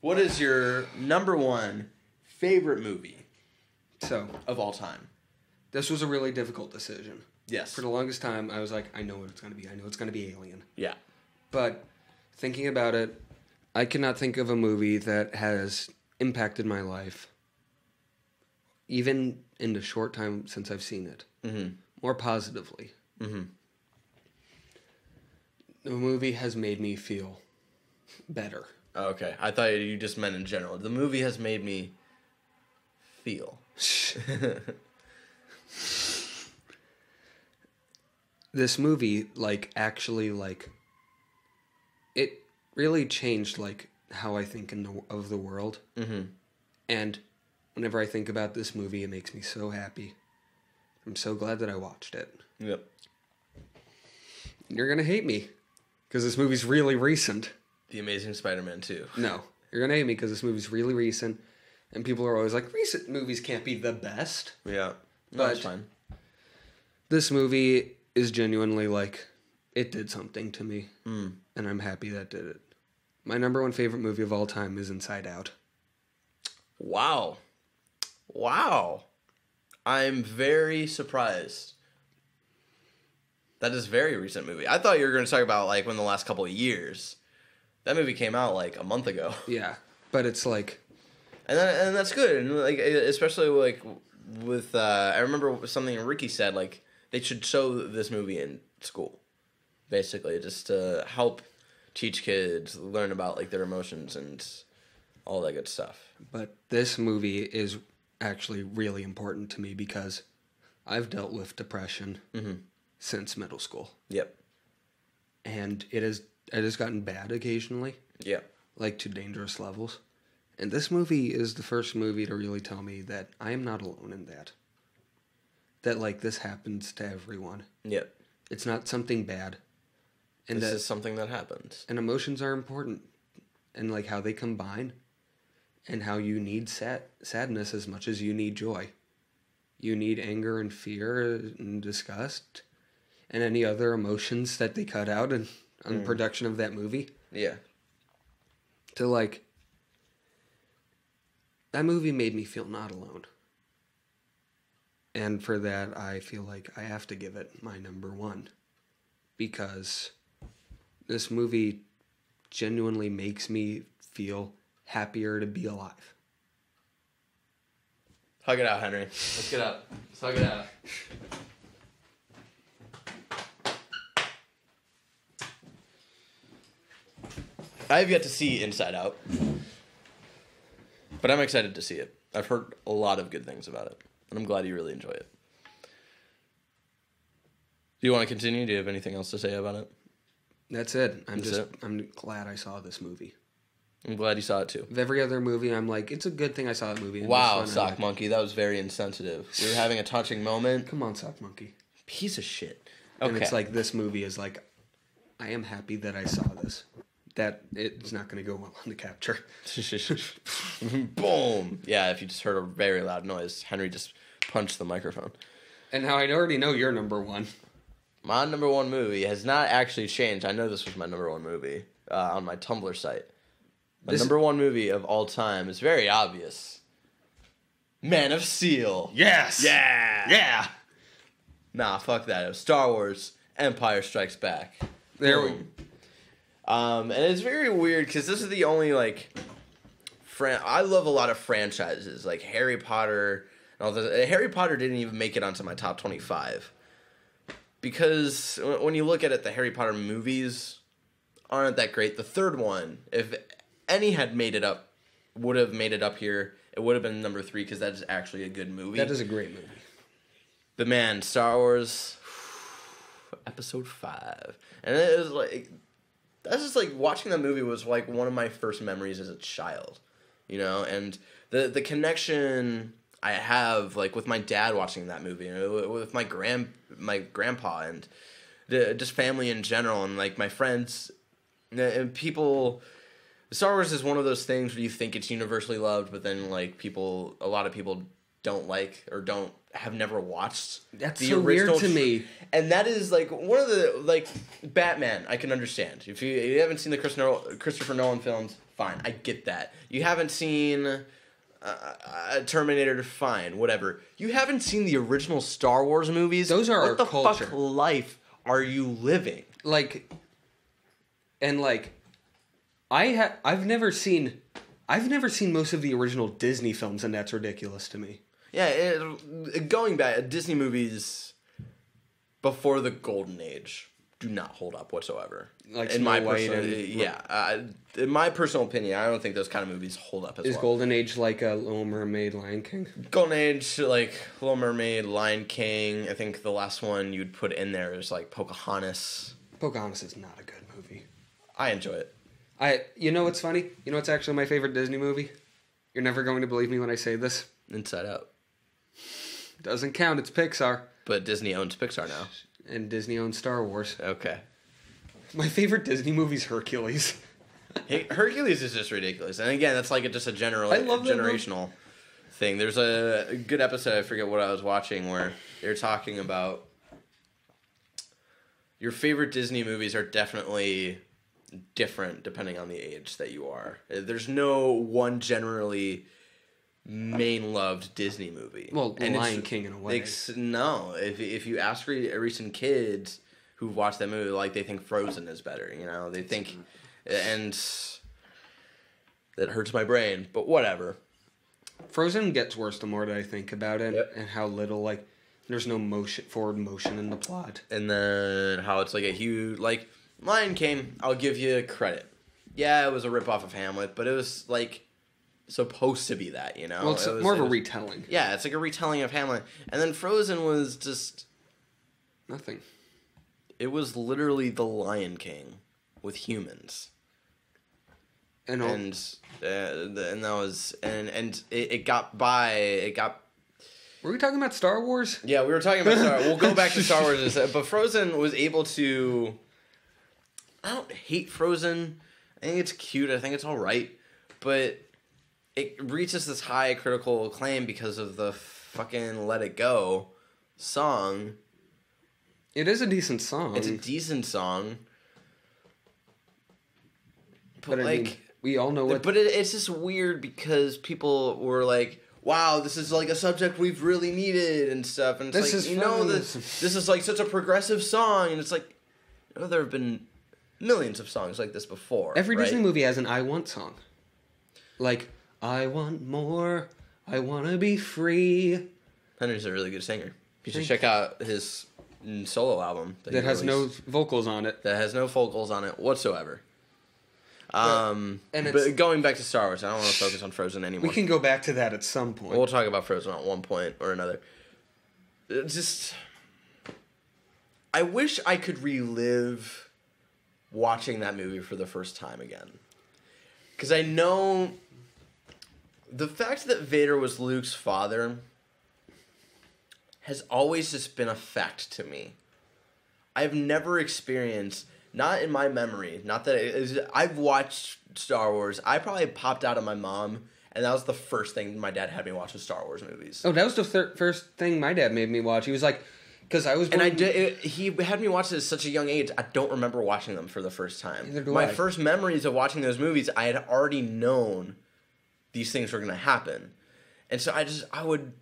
what is your number one favorite movie So, of all time? this was a really difficult decision. Yes. For the longest time, I was like, I know what it's going to be. I know it's going to be Alien. Yeah. But thinking about it, I cannot think of a movie that has impacted my life, even in the short time since I've seen it, more positively. Mm-hmm. The movie has made me feel better. Okay. I thought you just meant in general. The movie has made me feel. This movie, actually, it really changed, how I think of the world. Mm-hmm. And whenever I think about this movie, it makes me so happy. I'm so glad that I watched it. Yep. You're going to hate me, because this movie's really recent. The Amazing Spider-Man 2. No, you're going to hate me, because this movie's really recent. And people are always like, recent movies can't be the best. Yeah. No, But that's fine. this movie is genuinely it did something to me. Mm. And I'm happy that did it. My number one favorite movie of all time is Inside Out. Wow. Wow. I'm very surprised. That is a very recent movie. I thought you were going to talk about within the last couple of years. That movie came out a month ago. Yeah, but it's And that's good. And especially with I remember something Ricky said they should show this movie in school. Basically, just to help teach kids learn about their emotions and all that good stuff. But this movie is actually really important to me because I've dealt with depression since middle school. Yep. And it has gotten bad occasionally. Yep. To dangerous levels. And this movie is the first movie to really tell me that I am not alone in that. That this happens to everyone. Yep. It's not something bad. And This is something that happens. And emotions are important. And how they combine. And how you need sadness as much as you need joy. You need anger and fear and disgust. And any other emotions that they cut out on the production of that movie. Yeah. To that movie made me feel not alone. And for that, I feel like I have to give it my number one. Because this movie genuinely makes me feel happier to be alive. Hug it out, Henry. Let's get up. Let's hug it out. I've yet to see Inside Out, but I'm excited to see it. I've heard a lot of good things about it, and I'm glad you really enjoy it. Do you want to continue? Do you have anything else to say about it? That's it. That's it? I'm glad I saw this movie. I'm glad you saw it too. Of every other movie, I'm like, it's a good thing I saw that movie. And Wow, this one, Sock I'm like, Monkey, that was very insensitive. We were having a touching moment. Come on, Sock Monkey. Piece of shit. And Okay. it's like, this movie is like, I am happy that I saw this. That it's not going to go well on the capture. Boom. Yeah, if you just heard a very loud noise, Henry just punched the microphone. And now I already know your number one. My number one movie has not actually changed. I know this was my number one movie on my Tumblr site. My number one movie of all time is very obvious. Man of Steel. Yes. Yeah. Yeah. Nah, fuck that. It was Star Wars Empire Strikes Back. There we Boom. And it's very weird because this is the only, like, I love a lot of franchises, like Harry Potter and all this. Harry Potter didn't even make it onto my top 25. Because when you look at it, the Harry Potter movies aren't that great. The third one, if any had made it up, would have made it up here. It would have been number 3 because that is actually a good movie. That is a great movie. But man, Star Wars, Episode 5. And it was like, that's just like, watching that movie was like one of my first memories as a child. You know, and the connection I have, like, with my dad watching that movie, you know, with my grandpa, and just family in general, and, like, my friends, and people. Star Wars is one of those things where you think it's universally loved, but then, like, a lot of people don't like, or have never watched. That's the so weird original to me. And that is, like, one of the, like, Batman, I can understand. If you haven't seen the Christopher Nolan films, fine, I get that. You haven't seen Terminator, fine, whatever. You haven't seen the original Star Wars movies? Those are our culture. What the fuck life are you living? Like, and like, I've never seen most of the original Disney films, and that's ridiculous to me. Yeah, going back, Disney movies before the Golden Age do not hold up whatsoever. Like in Snow my White personal, in my personal opinion, I don't think those kind of movies hold up as Is well. Golden Age like a Little Mermaid, Lion King? Golden Age, like Little Mermaid, Lion King. I think the last one you'd put in there is like Pocahontas. Pocahontas is not a good movie. I enjoy it. You know what's funny? You know what's actually my favorite Disney movie? You're never going to believe me when I say this. Inside Out. Doesn't count. It's Pixar. But Disney owns Pixar now. And Disney owns Star Wars. Okay. My favorite Disney movie is Hercules. Hey, Hercules is just ridiculous. And again, that's like just a I love that generational thing. There's a good episode, I forget what I was watching, where they're talking about your favorite Disney movies are definitely different depending on the age that you are. There's no one generally main loved Disney movie. Well, And Lion it's- King in a way. No, if you ask recent kids who've watched that movie, like, they think Frozen is better. You know, they think, and that hurts my brain. But whatever. Frozen gets worse the more that I think about it, Yep. and how little, like, there's no forward motion in the plot. And then how it's like a huge, like, Lion King, I'll give you credit. Yeah, it was a ripoff of Hamlet, but it was, like, supposed to be that, you know? Well, it's It was- more of it a was- retelling. Yeah, it's like a retelling of Hamlet. And then Frozen was just, Nothing. it was literally the Lion King with humans. And And that was, and it got by, were we talking about Star Wars? yeah, we were talking about Star Wars. We'll go back to Star Wars, but Frozen was able to, I don't hate Frozen. I think it's cute. I think it's all right. But it reaches this high critical acclaim because of the fucking Let It Go song. It is a decent song. It's a decent song. but I mean, we all know what. But it's just weird because people were like, wow, this is like a subject we've really needed and stuff. And it's This like, is you know, feminism. this is like such a progressive song. And it's like, you know, there have been millions of songs like this before. Every right? Disney movie has an I Want song. Like, I want more, I want to be free. Henry's a really good singer. You should Thank check out his solo album. That he has no released. vocals on it. That has no vocals on it whatsoever. and it's- But going back to Star Wars, I don't want to focus on Frozen anymore. We can go back to that at some point. We'll talk about Frozen at one point or another. It's just, I wish I could relive watching that movie for the first time again. Because I know the fact that Vader was Luke's father has always just been a fact to me. I've never experienced, not in my memory, not that it is, I've watched Star Wars. I probably popped out of my mom, and that was the first thing my dad had me watch was Star Wars movies. Oh, that was the first thing my dad made me watch. He was like, because I was born... And he had me watch it at such a young age, I don't remember watching them for the first time. Neither do my I. first memories of watching those movies, I had already known these things were going to happen. And so I would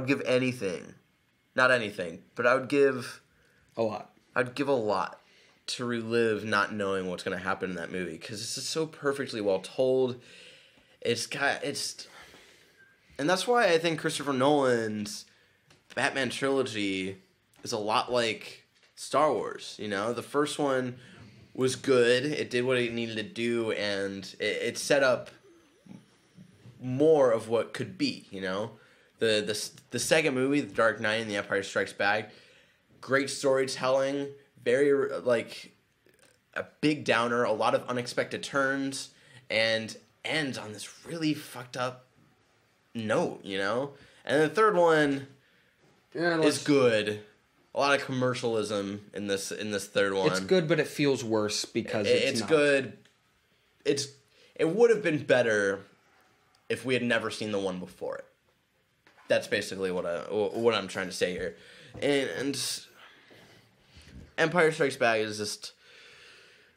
give anything. Not anything, but I would give... A lot. I'd give a lot to relive not knowing what's going to happen in that movie because it's just so perfectly well told. And that's why I think Christopher Nolan's Batman trilogy is a lot like Star Wars. You know, the first one was good. It did what it needed to do, and it set up more of what could be. You know, the second movie, The Dark Knight and The Empire Strikes Back. Great storytelling, very, like, a big downer, a lot of unexpected turns, and ends on this really fucked up note, you know? And the third one is good. A lot of commercialism in this third one. It's good, but it feels worse because it's not. Good. It would have been better if we had never seen the one before it. That's basically what I'm trying to say here. And Empire Strikes Back is just...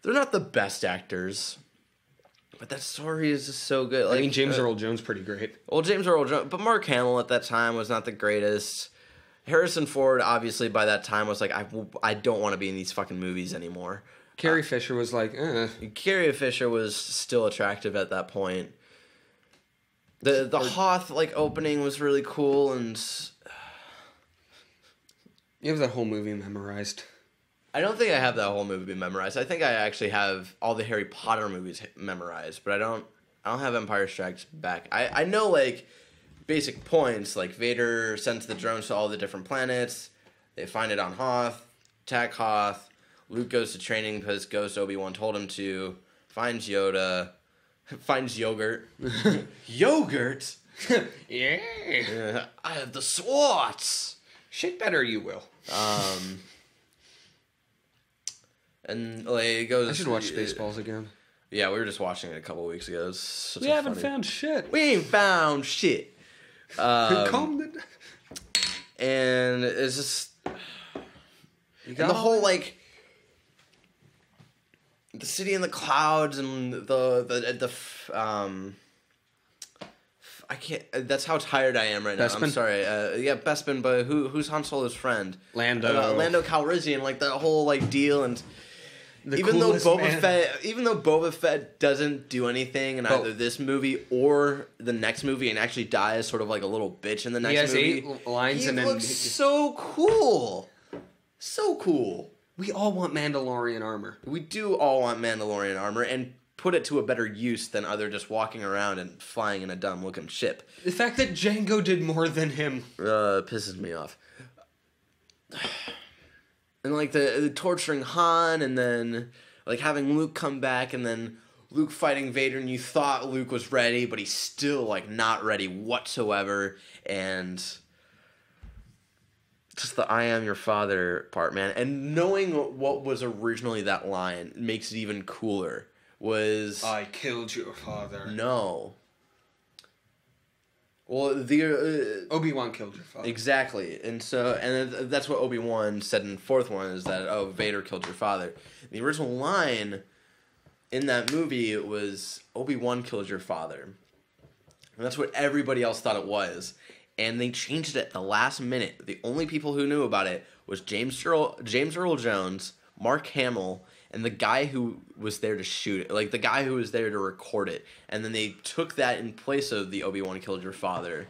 They're not the best actors, but that story is just so good. Like, I mean, James Earl Jones pretty great. Well, James Earl Jones... But Mark Hamill at that time was not the greatest. Harrison Ford, obviously, by that time was like, I don't want to be in these fucking movies anymore. Carrie Fisher was like, Carrie Fisher was still attractive at that point. The Hoth, like, opening was really cool, and... You have that whole movie memorized. I don't think I have that whole movie memorized. I think I actually have all the Harry Potter movies memorized, but I don't have Empire Strikes Back. I know, like, basic points, like Vader sends the drones to all the different planets. They find it on Hoth, attack Hoth. Luke goes to training because Ghost Obi-Wan told him to. Finds Yoda. Finds yogurt. Yogurt? Yeah. I have the swords. Shit better you will. And like it goes. I should watch Spaceballs again. Yeah, we were just watching it a couple weeks ago. It was such We a haven't funny... found shit. We ain't found shit. And it's just and the whole like the city in the clouds and the I can't. That's how tired I am right now. Bespin? I'm sorry. Yeah, Bespin, but who's Han Solo's friend? Lando. Lando Calrissian, like the whole like deal, and The even though coolest Boba Fett doesn't do anything in either this movie or the next movie, and actually dies sort of like a little bitch in the next movie. He has 8 lines, He and then looks so cool, so cool. we all want Mandalorian armor. We do all want Mandalorian armor, and put it to a better use than other just walking around and flying in a dumb looking ship. The fact that Django did more than him Pisses me off. And like the torturing Han, and then like having Luke come back, and then Luke fighting Vader, and you thought Luke was ready, but he's still like not ready whatsoever, and just the "I am your father" part, man. And knowing what was originally that line makes it even cooler. Was I killed your father. No. Well, the Obi-Wan killed your father. exactly, and that's what Obi-Wan said in the fourth one is that Vader killed your father. The original line in that movie was Obi-Wan killed your father, and that's what everybody else thought it was. And they changed it at the last minute. The only people who knew about it was James Earl Jones, Mark Hamill, and the guy who was there to shoot it, like the guy who was there to record it. And then they took that in place of the Obi-Wan killed your father.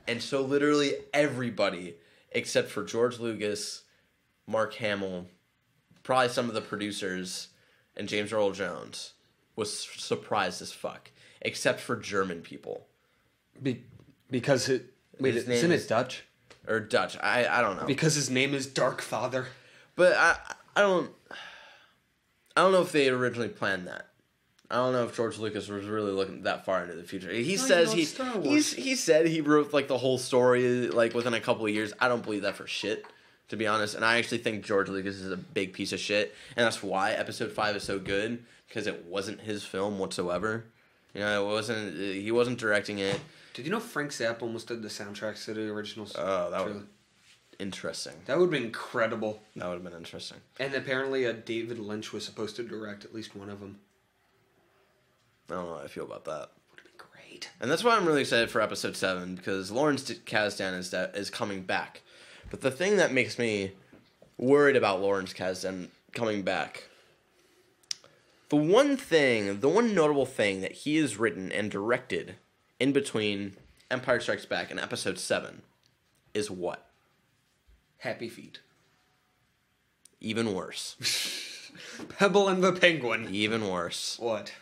And so literally everybody, except for George Lucas, Mark Hamill, probably some of the producers, and James Earl Jones, was surprised as fuck. Except for German people. Because it... Wait, His name isn't is- it Dutch? or Dutch. I don't know. Because his name is Dark Father. But I don't know if they originally planned that. I don't know if George Lucas was really looking that far into the future. He says he said he wrote like the whole story like within a couple of years. I don't believe that for shit, to be honest. And I actually think George Lucas is a big piece of shit, and that's why Episode 5 is so good, because it wasn't his film whatsoever. You know, he wasn't directing it. Did you know Frank Zappa almost did the soundtracks to the original? Oh, that was interesting. That would have been incredible. That would have been interesting. And apparently, David Lynch was supposed to direct at least one of them. I don't know how I feel about that. Would have been great. And that's why I'm really excited for Episode 7, because Lawrence Kasdan is coming back. But the thing that makes me worried about Lawrence Kasdan coming back, the one notable thing that he has written and directed in between Empire Strikes Back and Episode 7 is what? Happy Feet. Even worse. Pebble and the Penguin. Even worse. What?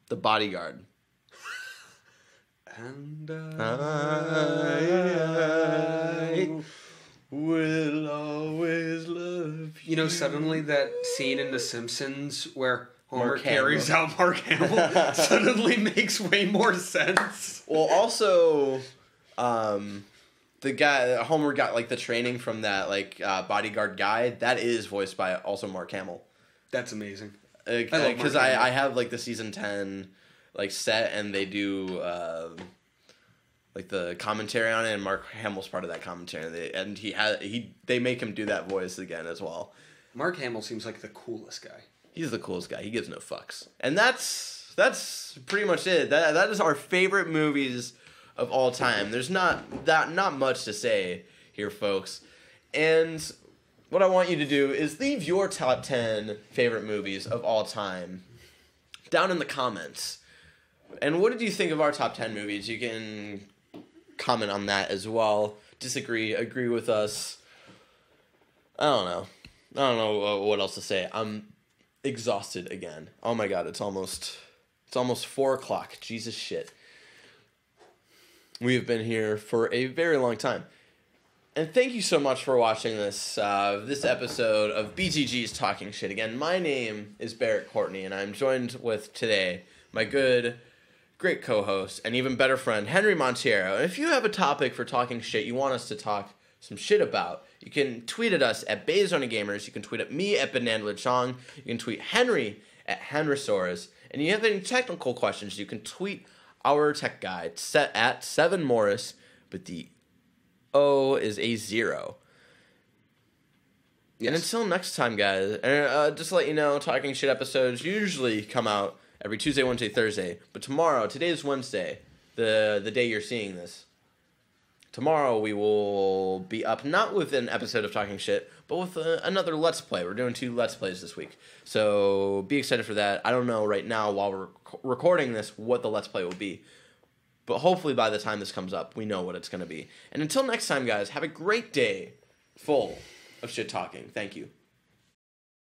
The Bodyguard. And I will always love you. You know, suddenly that scene in The Simpsons where Homer Mark carries Hamill. out Mark Hamill suddenly makes way more sense. Well, also, the guy Homer got like the training from that like bodyguard guy. That is voiced by also Mark Hamill. That's amazing. Because I have like the season 10 like set, and they do like the commentary on it, and Mark Hamill's part of that commentary, and they make him do that voice again as well. Mark Hamill seems like the coolest guy. He's the coolest guy. He gives no fucks, and that's pretty much it. That is our favorite movies of all time. There's not much to say here, folks, and what I want you to do is leave your top 10 favorite movies of all time down in the comments. And what did you think of our top 10 movies? You can comment on that as well. Disagree, agree with us. I don't know what else to say. I'm exhausted again. Oh my god, it's almost 4 o'clock. Jesus shit. We have been here for a very long time. And thank you so much for watching this episode of BTG's Talking Shit. Again, my name is Barrett Courtney, and I'm joined with today my great co-host and even better friend, Henry Montiero. And if you have a topic for talking shit you want us to talk some shit about, you can tweet at us at baiazonagamers. You can tweet at me at banandlachong. You can tweet Henry at Henrysaurus. And if you have any technical questions, you can tweet our tech guy set at 7Morris, but the O is a 0. Yes. And until next time, guys, and just to let you know, Talking Shit episodes usually come out every Tuesday, Wednesday, Thursday. But today is Wednesday, the day you're seeing this. Tomorrow we will be up not with an episode of Talking Shit, but with another Let's Play. We're doing 2 Let's Plays this week. So be excited for that. I don't know right now while we're recording this what the Let's Play will be. But hopefully by the time this comes up, we know what it's going to be. And until next time, guys, have a great day full of shit talking. Thank you.